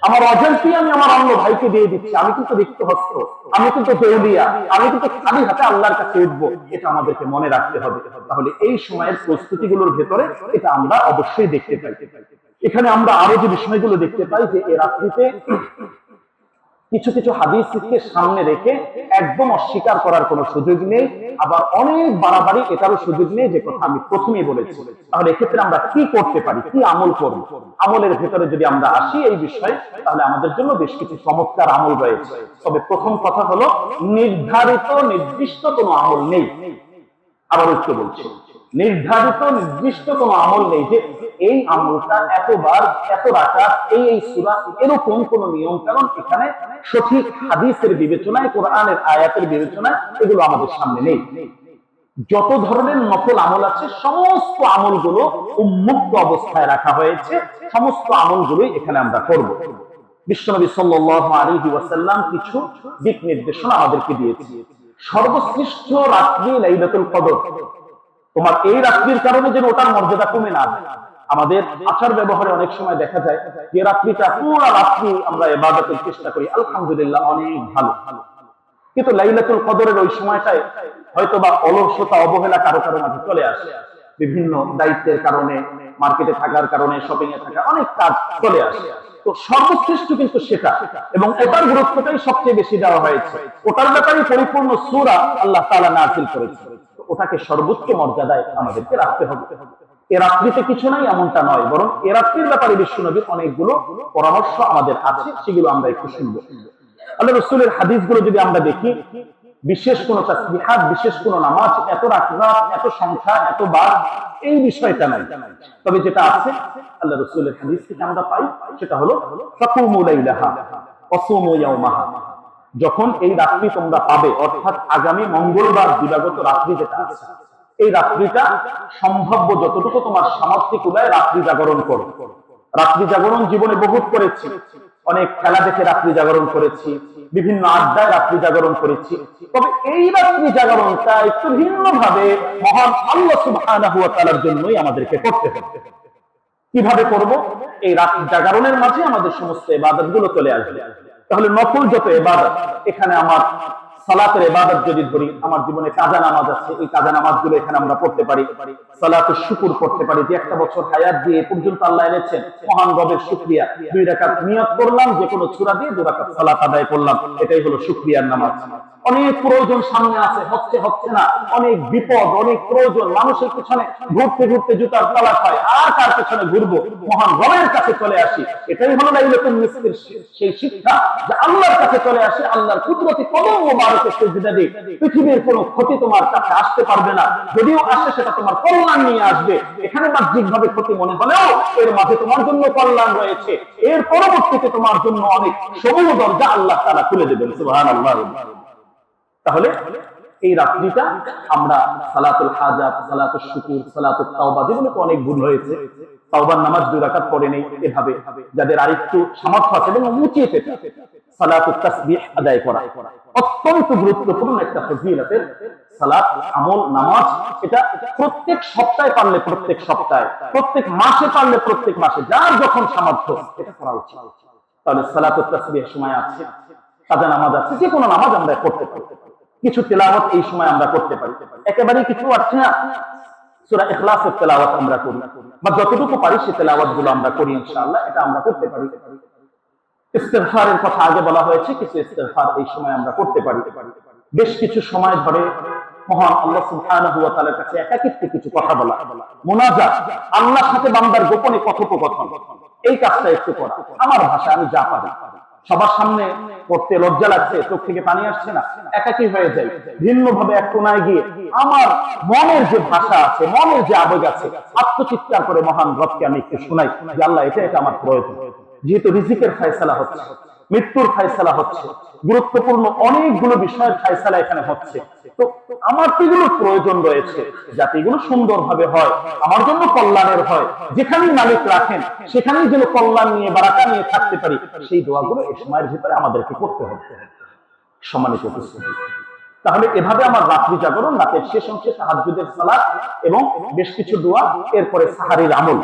আমার অজান্তে আমি আমার অন্য ভাইকে দিয়ে দিচ্ছি। আমি কিন্তু রিক্ত হস্ত, আমি কিন্তু দেউলিয়া, আমি কিন্তু খালি হাতে আল্লাহর কাছে উঠবো, এটা আমাদেরকে মনে রাখতে হবে। তাহলে এই সময়ের প্রস্তুতিগুলোর ভেতরে এটা আমরা অবশ্যই দেখতে পাই। এখানে আমরা আরো যে বিষয়গুলো দেখতে পাই যে এই রাত্রিতে কিছু কিছু হাদিসকে সামনে রেখে একদম অস্বীকার করার কোনো সুযোগ নেই, আবার অনেক বাড়াবাড়ি এটারও সুযোগ নেই, যে কথা আমি প্রথমেই বলেছি। তাহলে এক্ষেত্রে আমরা কি করতে পারি, কি আমল করব? আমলের ভেতরে যদি আমরা আসি এই বিষয়ে, তাহলে আমাদের জন্য বেশ কিছু চমৎকার আমল রয়েছে। তবে প্রথম কথা হলো, নির্ধারিত নির্দিষ্ট কোনো আমল নেই। আবার একটু বলছি, নির্ধারিত নির্দিষ্ট কোনো আমল নেই যে এই আমলটা এতবার, এত রাকাত, এই সূরা, এরকম কোন নিয়ম কানুন এখানে সঠিক হাদিসের বিবেচনায়, কোরআনের আয়াতের বিবেচনায় এগুলো আমাদের সামনে নেই। যত ধরনের নফল আমল আছে সমস্ত আমলগুলো উন্মুক্ত অবস্থায় রাখা হয়েছে, সমস্ত আমলগুলোই এখানে আমরা করব। বিশ্বনবী সাল্লাল্লাহু আলাইহি ওয়াসাল্লাম কিছু দিক নির্দেশনা আমাদেরকে দিয়েছে। সর্বশ্রেষ্ঠ রাত্রি লাইলাতুল কদর, তোমার এই রাত্রির কারণে যেন ওটার মর্যাদা কমে না যায়। আমাদের আচার ব্যবহারে অনেক সময় দেখা যায় যে রাত্রিটা, পুরো রাত্রি আমরা ইবাদতের চেষ্টা করি, আলহামদুলিল্লাহ অনেক ভালো, কিন্তু লাইলাতুল কদরের ওই সময়টায় হয়তোবা অলসতা, অবহেলা কারো কারো মাঝে চলে আসে। বিভিন্ন দায়িত্বের কারণে, মার্কেটে থাকার কারণে, শপিং এ থাকা অনেক কাজ চলে আসে। তো সর্বশ্রেষ্ঠ কিন্তু সেটা, এবং ওটার গুরুত্বটাই সবচেয়ে বেশি দেওয়া হয়েছে। ওটার ব্যাপারে পরিপূর্ণ সূরা আল্লাহ তাআলা নাযিল করেছে, ওটাকে সর্বোচ্চ মর্যাদায় আমাদেরকে রাখতে হবে। এ রাত্রিতে কিছু নাই এমনটা নয়, বরং এ রাত্রির ব্যাপারে বিশ্বনবীর অনেকগুলো পরামর্শ আমাদের আছে, সেগুলো আমরা একটু শুনবো। আল্লাহ রাসূলের হাদিসগুলো যদি আমরা দেখি, বিশেষ কোন তাসবিহাত, বিশেষ কোন নামাজ, এত রাকাত, এত সংখ্যা, এত বার, এই বিষয়টা নাই। তবে যেটা আছে আল্লাহ রাসূলের হাদিস থেকে আমরা পাই, সেটা হলো ফাকুমু লাইলাহা ওয়াসুমু ইয়াওমাহা। যখন এই রাত্রি তোমরা পাবে, অর্থাৎ আগামী মঙ্গলবার দিবাগত রাত্রি যেটা আছে, এই রাত্রিটা সম্ভাব্য যতটুকু তোমার সামর্থ্য কুলায় রাত্রি জাগরণ করো। রাত্রি জাগরণ জীবনে বহুত করেছি, অনেক খেলা দেখে রাত্রি জাগরণ করেছি, বিভিন্ন আড্ডায় রাত্রি জাগরণ করেছি। তবে এই রাত্রি জাগরণটা একটু ভিন্ন ভাবে মহান আল্লাহ সুবহানাহু ওয়া তাআলার জন্যই আমাদেরকে করতে হবে। কিভাবে করব? এই রাত্রি জাগরণের মাঝে আমাদের সমস্ত ইবাদত গুলো চলে আসবে। তাহলে নফল যত ইবাদত, এখানে আমার সালাতের ইবাদত যদি ধরি, আমার জীবনে কাজা নামাজ আছে, এই কাজা নামাজগুলো এখানে আমরা পড়তে পারি। সালাতুল শুকর করতে পারি, যে একটা বছর হায়াত দিয়ে এ পর্যন্ত আল্লাহ এনেছেন, মহান রবের শুকরিয়া। 2 রাকাত নিয়ত করলাম, যে কোনো সূরা দিয়ে 2 রাকাত সালাত আদায় করলাম, এটাই হলো শুকরিয়ার নামাজ। অনেক প্রয়োজন সামনে আছে, হচ্ছে না, অনেক বিপদ, অনেক প্রয়োজন, মানুষের পিছনে ঘুরতে ঘুরতে জুতার তলা খায়, আর কার পিছনে ঘুরবো? মহান রবের কাছে চলে আসি। এটাই হলো লাইলাতুল নিসফের সেই শিক্ষা, যে আল্লাহর কাছে চলে আসে, আল্লাহর কুদরতি কদম মোবারকে সিজদা দিই। পৃথিবীর কোনো ক্ষতি তোমার কাছে আসতে পারবে না, যদিও আসে সেটা তোমার কল্যাণ নিয়ে আসবে। এখানে বাহ্যিকভাবে ক্ষতি মনে হলেও এর মাঝে তোমার জন্য কল্যাণ রয়েছে। এর পরবর্তীতে তোমার জন্য অনেক সবুজ দরজা আল্লাহ তাআলা খুলে দেবেন। সুবহানাল্লাহ। তাহলে এই রাত্রিটা আমরা সালাতুল হাজাত, সালাতুল শুকুর, সালাতুল তাওবা, যেগুলোতে অনেক ভুল হয়েছে, তাওবার নামাজ 2 রাকাত পড়ে নেই, এভাবে যাদের আরেকটু সামর্থ্য আছে এবং উঁচিয়ে পেতে সালাতুত তাসবিহ আদায় করা অত্যন্ত গুরুত্বপূর্ণ একটা ফজিলতের সালাত, আমল, নামাজ। এটা প্রত্যেক সপ্তাহে পারলে প্রত্যেক সপ্তাহে, প্রত্যেক মাসে পারলে প্রত্যেক মাসে, যার যখন সামর্থ্য এটা করা উচিত। তাহলে সালাতুত তাসবিহ সময় আছে, কাজা নামাজ আছে, যে কোনো নামাজ আমরা করতে পারি। কিছু তেলাওয়াত এই সময় আমরা করতে পারি, একেবারে কিছু আছে না, সূরা ইখলাসের তেলাওয়াত আমরা করি, বা যতটুকু পারি সে তেলাওয়াত গুলো আমরা করি, ইনশাআল্লাহ এটা আমরা করতে পারি। ইস্তিগফারের কথা আগে বলা হয়েছে, কিছু ইস্তিগফার এই সময় আমরা করতে পারি। বেশ কিছু সময় ধরে মহান আল্লাহ সুবহানাহু ওয়া তাআলার কাছে একাকিত্বে কিছু কথা বলা, মুনাজাত, আল্লাহর সাথে বান্দার গোপনে কথোপকথন, এই কাজটা একটু করা। আমার ভাষা আমি যা পারি, সবার সামনে করতে লজ্জা লাগছে, চোখ থেকে পানি আসছে না, একাকী হয়ে যায়, ভিন্ন ভাবে এক কোনায় গিয়ে আমার মনের যে ভাষা আছে, মনের যে আবেগ আছে, আত্মচিৎকার করে মহান রবকে আমি একটু শোনাই যে আল্লাহ এটা আমার প্রয়োজন। যেহেতু রিজিকের ফায়সালা হচ্ছে, মৃত্যুর ফায়সালা হচ্ছে, গুরুত্বপূর্ণ অনেকগুলো বিষয়ের ফায়সালা এখানে হচ্ছে, তো আমার তো এগুলো প্রয়োজন রয়েছে, যাতে এগুলো সুন্দরভাবে হয়, আমার জন্য কল্যাণের হয়, যেখানেই মালিক রাখেন সেখানেই যেন কল্যাণ নিয়ে, বারাকা নিয়ে থাকতে পারি, সেই দোয়াগুলো এই সময়ের ভিতরে আমাদেরকে করতে হবে। সম্মানিত উপস্থিতি, তাহলে এভাবে আমার রাত্রি জাগরণ, রাতের শেষ অংশে তাহাজ্জুদের সালাত এবং বেশ কিছু দোয়া, এরপরে সাহারির আমল,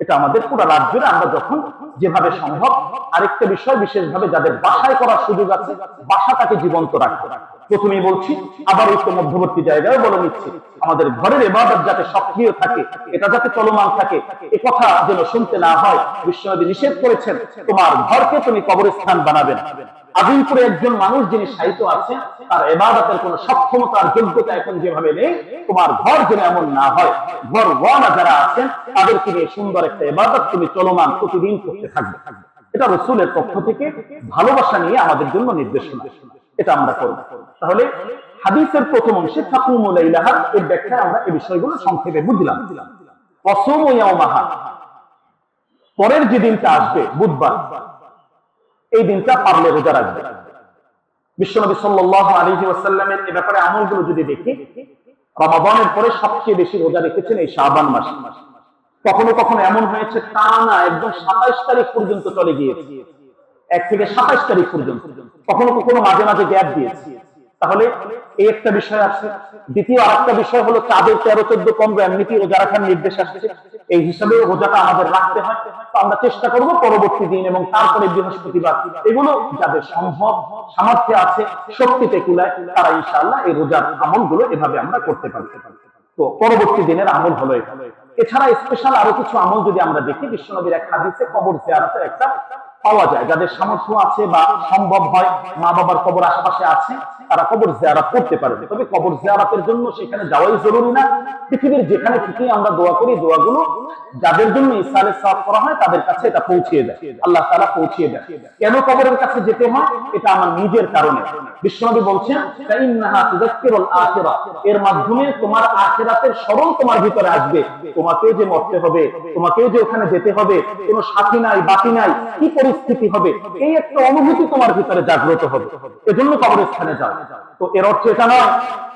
এটা আমাদের পুরো রাত জুড়ে আমরা যখন যেভাবে সম্ভব। আরেকটা বিষয়, বিশেষভাবে যাদের বাসায় করার সুযোগ আছে, বাসাটাকে জীবন্ত রাখতে। প্রথমেই বলছি, আবার ওই মধ্যবর্তী জায়গায় বলে নিচ্ছি, আমাদের ঘরের ইবাদত যাতে সক্রিয় থাকে, এটা যাতে চলমান থাকে, এ কথা যেন শুনতে না হয়। বিশ্বনবী নিষেধ করেছেন, তোমার ঘরকে তুমি কবরস্থান বানাবে না। আজিমপুরে একজন মানুষ যিনি সাহিত্য আছেন, তার ইবাদতের কোন সক্ষমতার যোগ্যতা এখন যেভাবে নেই, তোমার ঘর যেন এমন না হয়। ঘর ওয়ালা যারা আছেন তাদেরকে নিয়ে সুন্দর একটা ইবাদত তুমি চলমান প্রতিদিন করতে থাকবে। এটা রাসূলের পক্ষ থেকে ভালোবাসা নিয়ে আমাদের জন্য নির্দেশনা, এটা আমরা করব। তাহলে হাদিসের প্রথম অংশে তাকুমু লাইলাহা, এর ব্যাখ্যায় আমরা এই বিষয়গুলো সংক্ষেপে বুঝলাম। ওয়াসুমু ইয়াওমাহা, পরের যে দিনটা আসবে বুধবার, এই দিনটা পারলে রোজা রাখবে। বিশ্বনবী সাল্লাল্লাহু আলাইহি ওয়াসাল্লামের এই ব্যাপারে আমলগুলো যদি দেখি, রমাদানের পরে সবচেয়ে বেশি রোজা রেখেছেন এই শাবান মাসে। কখনো কখনো এমন হয়েছে টানা একদম 27 তারিখ পর্যন্ত চলে গিয়েছে, 1 থেকে 27 তারিখ পর্যন্ত, কখনো কখনো মাঝে মাঝে গ্যাপ দিয়েছে। তাহলে এই একটা বিষয় আছে। দ্বিতীয় আরেকটা বিষয় হলো, চাঁদের 13, 14, 15 এমনিতেই রোজা রাখার নির্দেশ আসছে, এই হিসাবে রোজাটা আমাদের রাখতে হয়। তো আমরা চেষ্টা করব পরবর্তী দিন এবং তারপরে বৃহস্পতিবার, এগুলো যাদের সম্ভব, সামর্থ্য আছে, শক্তিতে কুলায়, তারা ইনশাআল্লাহ এই রোজার আমলগুলো এভাবে আমরা করতে পারি। তো পরবর্তী দিনের আমল হলো এটা। এছাড়া স্পেশাল আরো কিছু আমল যদি আমরা দেখি, বিশ্বনবীর এক হাদিসে কবর জিয়ারতের একটা পাওয়া যায়। যাদের সামর্থ্য আছে বা সম্ভব হয়, মা বাবার কবর আশেপাশে আছে, তারা কবর জিয়ারত করতে পারে। তবে কবর জিয়ারতের জন্য সেখানে যাওয়াই জরুরি না। পৃথিবীর যেখানে থেকে আমরা দোয়া করি, দোয়াগুলো যাদের জন্য ইসালে সাফ করা হয় তাদের কাছে এটা পৌঁছিয়ে দেয়, আল্লাহ তাআলা পৌঁছিয়ে দেয়। কেন কবরের কাছে যেতে হয়? এটা আমার নিজের কারণে। বিশ্বনবী বলছেন, ইন্নাহা তুযাক্কিরুল আখিরা, এর মাধ্যমে তোমার আখিরাতের স্মরণ তোমার ভিতরে আসবে। তোমাকেও যে মরতে হবে, তোমাকেও যে ওখানে যেতে হবে, কোনো সাথী নাই, বাকি নাই, কি স্থিতি হবে, এই একটা অনুভূতি তোমার ভিতরে জাগ্রত হবে, এজন্য কবরস্থানে যাও। তো এর অর্থ এটা নয়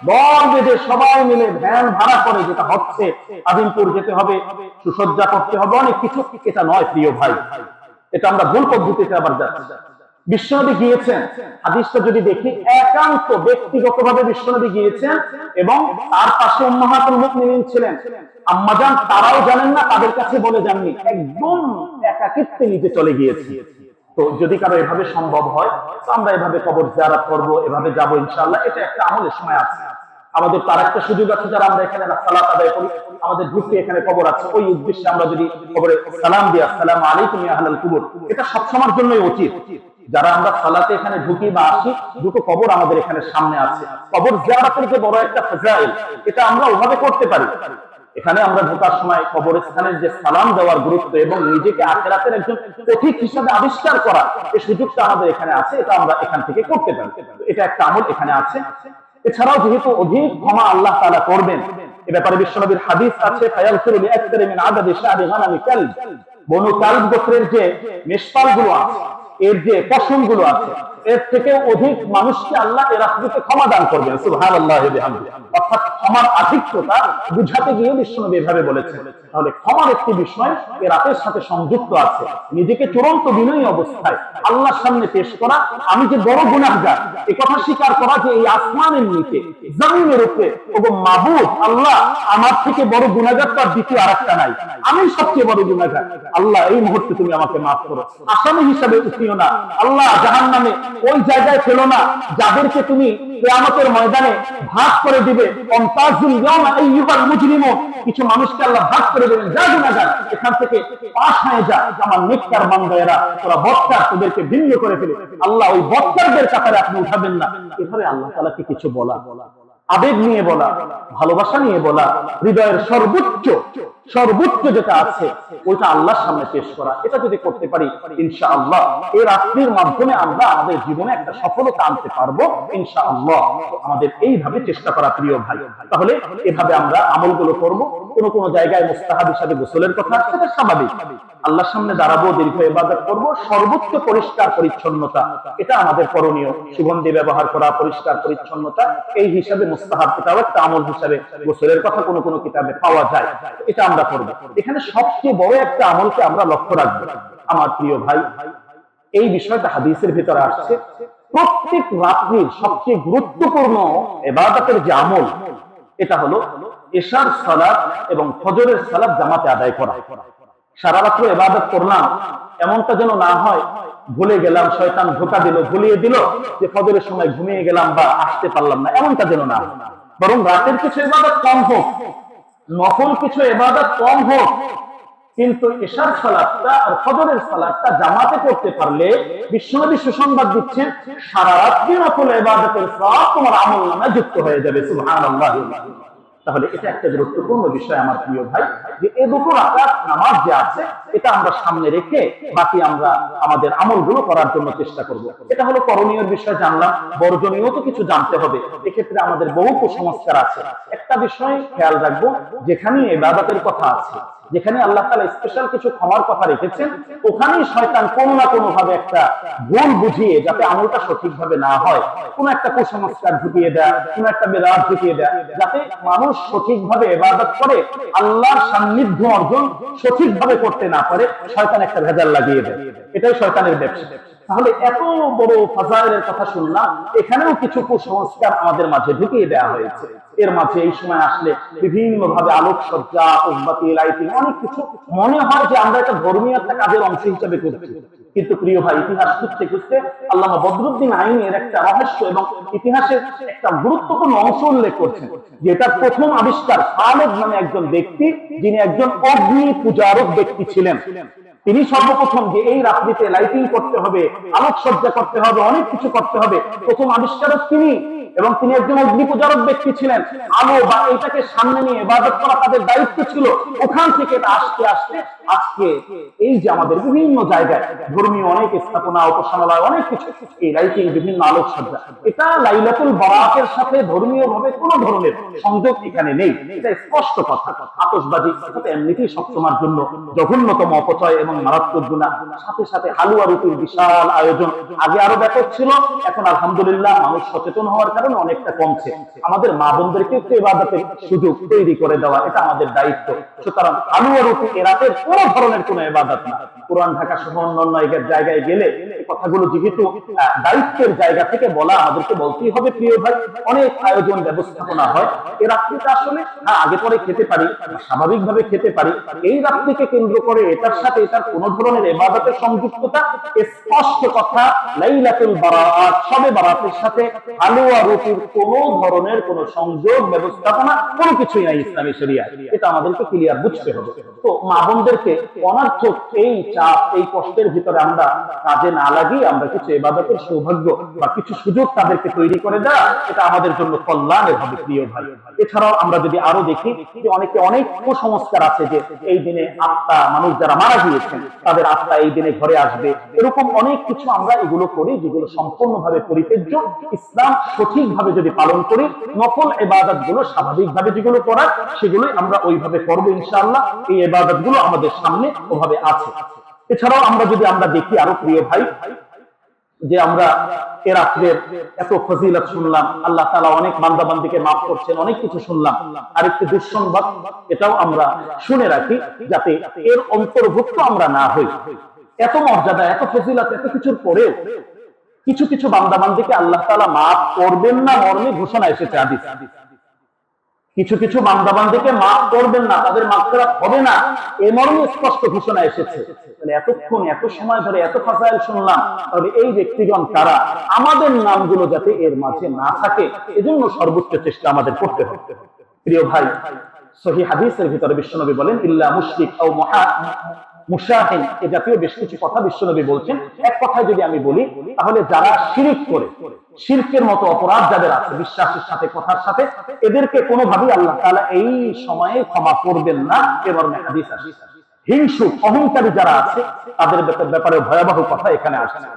দল বেঁধে সবাই মিলে ভ্যান ভাড়া করে যেটা হচ্ছে আজিমপুর যেতে হবে, সুসজ্জা করতে হবে, অনেক কিছু, এটা নয় প্রিয় ভাই। এটা আমরা ভুল পদ্ধতিতে আবার যাচ্ছি। বিশ্বনবী গিয়েছেন, হাদিসটা যদি দেখি, একান্ত ব্যক্তিগতভাবে বিশ্বনবী গিয়েছেন এবং তার পাশে উম্মাহাতুল মুমিনিন ছিলেন, আম্মাজান তারাও জানেন না, তাদের কাছে বলে যাননি, একদম একাকিত্বে নিজে চলে গিয়েছি। তো যদি কারো এভাবে সম্ভব হয় তো আমরা এভাবে কবর জিয়ারত করব, এভাবে যাব ইনশাআল্লাহ, এটা একটা আমলের সময় আছে। আমাদের তার একটা সুযোগ আছে, যারা আমরা এখানে সালাত আদায় করি, আমাদের ঢুকতে এখানে কবর আছে, ওই উদ্দেশ্যে আমরা যদি কবরে সালাম দিই, আসসালামু আলাইকুম ইয়া আহলাল কুবুর, এটা সবসময়ের জন্যই উচিত। যারা আমরা সালাতে এখানে ঢুকি বা আসি, দুটো কবর আমাদের এখানে সামনে আছে, কবর জিয়ারতের যে বড় একটা ফাজাইল, এটা আমরা ওভাবে করতে পারি। এখানে আমরা ঢোকার সময় কবরস্থানের যে সালাম দেওয়ার গুরুত্ব এবং নিজেকে আখিরাতের একজন পথিক হিসাবে আবিষ্কার করা, এই সুযোগটা আমাদের এখানে আছে, এটা আমরা এখান থেকে করতে পারি, এটা একটা আমল এখানে আছে। এছাড়াও যেহেতু অধিক ক্ষমা আল্লাহ তাআলা করবেন, এ ব্যাপারে বিশ্বনবীর হাদিস আছে, ফায়াগফিরু লিআকতারি মিন আদাদি শাদি গানামি কালব, বনু কালব গোত্রের যে মেষপাল গুলো আছে, এর যে পশম গুলো আছে, এর থেকে অধিক মানুষকে আল্লাহ এর রাত্রিতে ক্ষমা দান করবেন, সুবহানাল্লাহি ওয়া বিহামদিহি। অর্থাৎ ক্ষমার আধিক্যতা বুঝাতে গিয়ে বিশ্বনবী এভাবে বলেছেন। তাহলে ক্ষমার একটি বিষয় এর রাতের সাথে সংযুক্ত আছে, নিজেকে চূড়ান্ত বিনয়ী অবস্থায় আল্লাহর সামনে পেশ করা, আমি যে বড় গুনাহগার এই কথা স্বীকার করা, যে এই আসমানের নিচে জমিনের উপরে ওগো মাবুদ আল্লাহ, আমার থেকে বড় গুনাহগার তো আর দ্বিতীয় আরেকটা নাই, আমি সবচেয়ে বড় গুনাহগার, আল্লাহ এই মুহূর্তে তুমি আমাকে মাফ করো, আসামি হিসাবে উঠিও না আল্লাহ, জাহান্নামে ওই জায়গায় ফেলো না যাদেরকে তুমি কিয়ামতের ময়দানে ভাগ করে দিবে, অন্তাজুল ইয়াউমা আইয়ুহাল মুজরিমুন, কিছু মানুষকে আল্লাহ ভাগ করে দেবেন, যা গুনাহগার এখান থেকে পাশ হয়ে যা, আমার নেককার বান্দায়েরা, তোরা বদকার, তোদেরকে ভিন্ন করে ফেলে, আল্লাহ ওই বদকারদের কাতারে আপনি উঠাবেন না। এভাবে আল্লাহ তাআলাকে কিছু বলা, আবেগ নিয়ে বলা, ভালোবাসা নিয়ে বলা, হৃদয়ের সর্বোচ্চ সর্বোচ্চ যেটা আছে ওইটা আল্লাহর সামনে পেশ করা, এটা যদি করতে পারি ইনশাআল্লাহ এই রাত্রির মাধ্যমে আমরা আমাদের জীবনে একটা সফলতা আনতে পারবো ইনশাআল্লাহ। আমাদের এইভাবে চেষ্টা করা প্রিয় ভাই। তাহলে এভাবে আমরা আমলগুলো করব। কোন কোন জায়গায় মুস্তাহাব হিসাবে গোসলের কথা, সেটা স্বাভাবিক। আল্লাহর সামনে দাঁড়াবো, দীর্ঘ ইবাদত করব, সর্বোচ্চ পরিষ্কার পরিচ্ছন্নতা এটা আমাদের করণীয়। সুগন্ধি ব্যবহার করা, পরিষ্কার পরিচ্ছন্নতা এই হিসাবে মুস্তাহাব, এটাও একটা আমল হিসাবে গোসলের কথা কোন কোন কিতাবে পাওয়া যায়, এটা আমরা করব। এখানে সবচেয়ে বড় একটা আমলকে আমরা লক্ষ্য রাখবো আমার প্রিয় ভাই, এই বিষয়টা হাদিসের ভিতরে আসছে, প্রত্যেক রাত্রির সবচেয়ে গুরুত্বপূর্ণ ইবাদতের যে আমল, এটা হলো এশার সালাত এবং ফজরের সালাত জামাতে আদায় করা। সারা রাত্র ইবাদত করলাম, এমনটা যেন না হয় ভুলে গেলাম, শয়তান ধোঁকা দিল, ভুলিয়ে দিল যে ফজরের সময় ঘুমিয়ে গেলাম বা আসতে পারলাম না, এমনটা যেন না। বরং রাতের কিছু ইবাদত কম হোক, নফল কিছু ইবাদত কম হোক, কিন্তু এশার সালাতটা আর ফজরের সালাতটা জামাতে করতে পারলে বিশ্বনবী সুসংবাদ দিচ্ছেন, সারা রাত্রি নফল ইবাদতের সওয়াব তোমার আমলনামায় যুক্ত হয়ে যাবে, সুবহানাল্লাহ। তাহলে এটা একটা গুরুত্বপূর্ণ বিষয় আমার প্রিয় ভাই, যে এই দুটো রাকাত নামাজ যে আছে এটা আমরা সামনে রেখে বাকি আমরা আমাদের আমলগুলো করার জন্য চেষ্টা করব। এটা হলো করণীয় বিষয় জানলাম, বর্জনীয় তো কিছু জানতে হবে। এক্ষেত্রে আমাদের বহু কুসংস্কার আছে। একটা বিষয় খেয়াল রাখবো, যেখানে ইবাদতের কথা আছে, যেখানে আল্লাহ তাআলা স্পেশাল কিছু ক্ষমার কথা রেখেছেন, ওখানেই শয়তান কোনো না কোনো ভাবে একটা ভুল বুঝিয়ে, যাতে আমলটা সঠিকভাবে না হয়, কোনো একটা কুসংস্কার ঢুকিয়ে দেয়, কোনো একটা বেদাত ঢুকিয়ে দেয়, যাতে মানুষ সঠিকভাবে ইবাদত করে আল্লাহর সান্নিধ্য অর্জন সঠিকভাবে করতে না পারে, শয়তান একটা ভেজাল লাগিয়ে দেয়। এটাই শয়তানের ব্যবসা। তাহলে এত বড় ফাজাইলের কথা শুনলাম, এখানেও কিছু কুসংস্কার আমাদের মাঝে ঢুকিয়ে দেওয়া হয়েছে। এর মাঝে এই সময় আসলে বিভিন্ন ভাবে আলোকসজ্জা, মোমবাতি, লাইটিং, অনেক কিছু মনে হয় যে আমরা এটা ধর্মীয় একটা কাজের অংশ হিসেবে করছি। কিন্তু প্রিয় ভাই, ইতিহাস খুঁজতে খুঁজতে আল্লামা বদরুদ্দিন আইনি এর একটা রহস্য এবং ইতিহাসের একটা গুরুত্বপূর্ণ অংশ উল্লেখ করছেন, যে এটা প্রথম আবিষ্কার খালেদ নামে একজন ব্যক্তি, যিনি একজন অগ্নি পূজারক ব্যক্তি ছিলেন। তিনি সর্বপ্রথম যে এই রাত্রিতে লাইটিং করতে হবে, আলোকসজ্জা করতে হবে, অনেক কিছু করতে হবে, প্রথম আবিষ্কারক তিনি। এবং তিনি একজন অগ্নি পূজারক ব্যক্তি ছিলেন। আলো বা এটাকে সামনে নিয়ে ইবাদত করা তাদের দায়িত্ব ছিল। ওখান থেকে এটা আস্তে আস্তে আজকে এই যে আমাদের বিভিন্ন জায়গায় ধর্মীয় অনেক স্থাপনা, উপাসনালয়, অনেক কিছু, এই লাইটিং, বিভিন্ন আলোকসজ্জা, এটা লাইলাতুল বারাতের সাথে ধর্মীয় ভাবে কোন ধরনের সংযোগ এখানে নেই। এটা স্পষ্ট কথা। আতশবাজি এমনিতেই সবসময়ের জন্য জঘন্যতম অপচয় এবং মারাত্মক গুনাহ। সাথে সাথে হালুয়া রুটির বিশাল আয়োজন, আগে আরো ব্যাপক ছিল, এখন আলহামদুলিল্লাহ মানুষ সচেতন হওয়ার কারণে অনেকটা কমছে। আমাদের মা বোনদেরকে একটু ইবাদতের সুযোগ তৈরি করে দেওয়া, এটা আমাদের দায়িত্ব। সুতরাং হালুয়া রুটি এরাতের কোন ধরনের কোন ইবাদত না। পুরান ঢাকা সহ অন্যান্য জায়গায় গেলে এই কথাগুলো যেহেতু দায়িত্বের জায়গা থেকে বলা, আমাদেরকে বলতেই হবে প্রিয় ভাই। অনেক আয়োজন ব্যবস্থাপনা হয়, এই রাত্রিটা আসলে আগে পরে খেতে পারি, স্বাভাবিকভাবে খেতে পারি। এই রাত্রিকে কেন্দ্র করে এটার সাথে এটার কোন ধরনের ইবাদতের সংযুক্ততা, স্পষ্ট কথা, লাইলাতুল বারাত, শবে বারাতের সাথে হালুয়া রুটির কোন ধরনের কোন সংযোগ ব্যবস্থাপনা কোনো কিছুই নাই ইসলামী শরিয়ায়। এটা আমাদেরকে ক্লিয়ার বুঝতে হবে। তো মা বোনদেরকে অনার্থক এই চাপ, এই কষ্টের ভিতরে আমরা কাজে না লাগিয়ে আমরা কিছু ইবাদতের সৌভাগ্য বা কিছু সুযোগ তাদেরকে তৈরি করে দেওয়া, এটা আমাদের জন্য কল্যাণের হবে প্রিয় ভাই। এছাড়াও আমরা যদি আরো দেখি যে অনেকে অনেক কুসংস্কার আছে যে এই দিনে আত্মা, মানুষ যারা মারা গিয়েছেন তাদের আত্মা এই দিনে ঘরে আসবে, এরকম অনেক কিছু আমরা এগুলো করি যেগুলো সম্পূর্ণভাবে পরিত্যাজ্য। ইসলাম সঠিকভাবে যদি পালন করি, নফল ইবাদত গুলো স্বাভাবিকভাবে যেগুলো করার সেগুলোই আমরা ওইভাবে করবো ইনশাআল্লাহ। এই ইবাদত গুলো আমাদের সামনে ওভাবে আছে। এছাড়াও আমরা দেখি আরো প্রিয় ভাই, যে আমরা এ রাত্রের এত ফজিলত শুনলাম, আল্লাহ তাআলা অনেক বান্দা বান্দীকে মাফ করছেন, অনেক কিছু শুনলাম। আরেকটি দুঃসংবাদ, এটাও আমরা শুনে রাখি যাতে এর অন্তর্ভুক্ত আমরা না হই। এত মর্যাদা, এত ফজিলত, এত কিছুর পরেও কিছু কিছু বান্দা বান্দীকে আল্লাহ তাআলা মাফ করবেন না মর্মে ঘোষণা এসেছে হাদিস। কিছু কিছু বান্দা বান্দীকে মাফ করবেন না, তাদের মাগফিরাত হবে না, এই মর্মে স্পষ্ট ঘোষণা এসেছে। তাহলে এতক্ষণ এত সময় ধরে এত ফাজাইল শুনলাম, তাহলে এই ব্যক্তিগণ কারা? আমাদের নামগুলো যাতে এর মাঝে না থাকে, এজন্য সর্বোচ্চ চেষ্টা আমাদের করতে হবে প্রিয় ভাই। সহিহ হাদিসের ভিতরে বিশ্বনবী বলেন, ইল্লা মুশরিক আও মুশাহিন, এ জাতীয় বেশ কিছু কথা বিশ্বনবী বলছেন। এক কথায় যদি আমি বলি, তাহলে যারা শিরক করে, শিরকের মতো অপরাধ যাদের আছে বিশ্বাসের সাথে, কথার সাথে, এদেরকে কোনোভাবেই আল্লাহ তাআলা এই সময়ে ক্ষমা করবেন না, এ মর্মে হাদিস আছে। হিংসুক, অহংকারী যারা আছে তাদের ব্যাপারে ভয়াবহ কথা এখানে আসছে।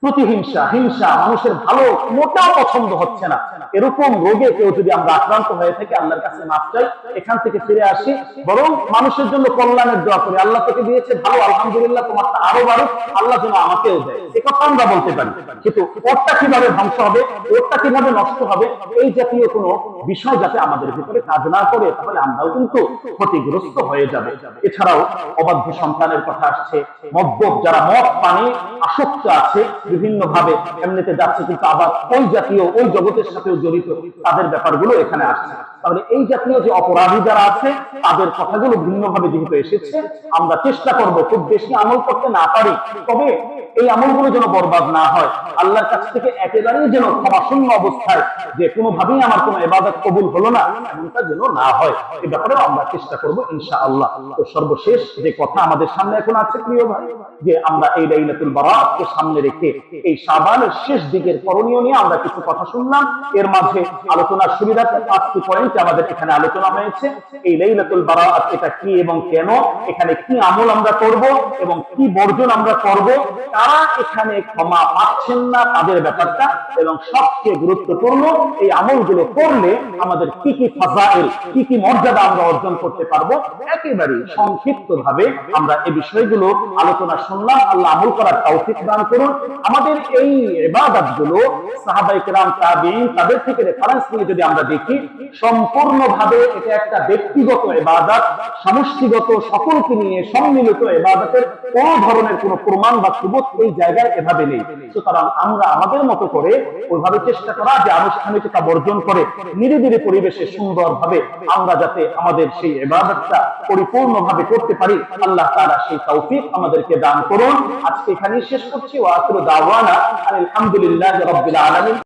প্রতিহিংসা, হিংসা, মানুষের ভালো মোটেও পছন্দ হচ্ছে না, এরকম রোগে কেউ যদি আমরা আক্রান্ত হয়ে থেকে আল্লাহর কাছে মাফ চাই, এখান থেকে ফিরে আসি, বরং মানুষের জন্য কল্যাণের দোয়া করি, আল্লাহ থেকে দিয়েছে ভালো, আলহামদুলিল্লাহ, তোমারটা আরো বাড়ুক, আল্লাহ যেন আমাকেও দেয়, এ কথা আমরা বলতে পারি। কিন্তু ওরটা কিভাবে ধ্বংস হবে, ওরটা কিভাবে নষ্ট হবে, এই জাতীয় কোনো বিষয় যাতে আমাদের ভিতরে কাজ না করে, তাহলে আমরাও কিন্তু ক্ষতিগ্রস্ত হয়ে যাবে। এছাড়াও অবাধ্য সন্তানের কথা আসছে, মদ্যপ যারা মদ পানে আসক্ত আছে, বিভিন্ন ভাবে এমনিতে যাচ্ছে কিন্তু আবার ওই জাতীয় ওই জগতের সাথেও জড়িত, তাদের ব্যাপারগুলো এখানে আসছে। তাহলে এই জাতীয় যে অপরাধী যারা আছে তাদের কথাগুলো ভিন্নভাবে যেহেতু এসেছে, আমরা চেষ্টা করব খুব বেশি আমল করতে না পারি, তবে এই আমলগুলো যেন বরবাদ না হয়, আল্লাহর কাছ থেকে একেবারেই যেন ক্ষমাশূন্য অবস্থায় যে কোনোভাবেই আমার কোনো ইবাদত কবুল হলো না, এমনটা যেন না হয়, এই ব্যাপারেও আমরা চেষ্টা করব ইনশাআল্লাহ। তো সর্বশেষ যে কথা আমাদের সামনে এখন আছে প্রিয় ভাই, যে আমরা এই লাইলাতুল বারাতকে সামনে রেখে এই শাবানের শেষ দিকের করণীয় নিয়ে আমরা কিছু কথা শুনলাম। এর মাঝে আলোচনার সুবিধাতে 5টি পয়েন্ট আমাদের এখানে আলোচনা হয়েছে। এই লাইলাতুল বারাত এটা কি এবং কেন, এখানে কি আমল আমরা করব এবং কি বর্জন আমরা করব, তারা এখানে ক্ষমা পাচ্ছেন না তাদের ব্যাপারটা, এবং সবচেয়ে গুরুত্বপূর্ণ এই আমলগুলো করলে আমাদের কি কি ফাজাইল, কি কি মর্যাদা আমরা অর্জন করতে পারবো, একেবারে সংক্ষিপ্ত ভাবে আমরা এই বিষয়গুলো আলোচনা শুনলাম। আল্লাহ আমল করার তৌফিক দান করুন। আমাদের এই ইবাদতগুলো সাহাবায়ে কেরাম, তাবেঈন, তাদের থেকে রেফারেন্স নিয়ে যদি আমরা দেখি, সম্পূর্ণভাবে এটা একটা ব্যক্তিগত ইবাদত, সমষ্টিগত সকলকে নিয়ে সম্মিলিত ইবাদতের কোন ধরনের কোন প্রমাণ বা সুবুত এই জায়গায় এভাবে নেই। সুতরাং আমরা আমাদের মতো করে ওইভাবে চেষ্টা করা যে আনুষ্ঠানিকতা বর্জন করে নিরিবিলি পরিবেশে সুন্দরভাবে আমরা যাতে আমাদের সেই ইবাদতটা পরিপূর্ণভাবে করতে পারি, আল্লাহ তাআলা সেই তৌফিক আমাদেরকে দান করুন। আজকে এখানেই শেষ করছি। ওয়া আখিরু দাওয়ানা আলহামদুলিল্লাহি রাব্বিল আলামিন।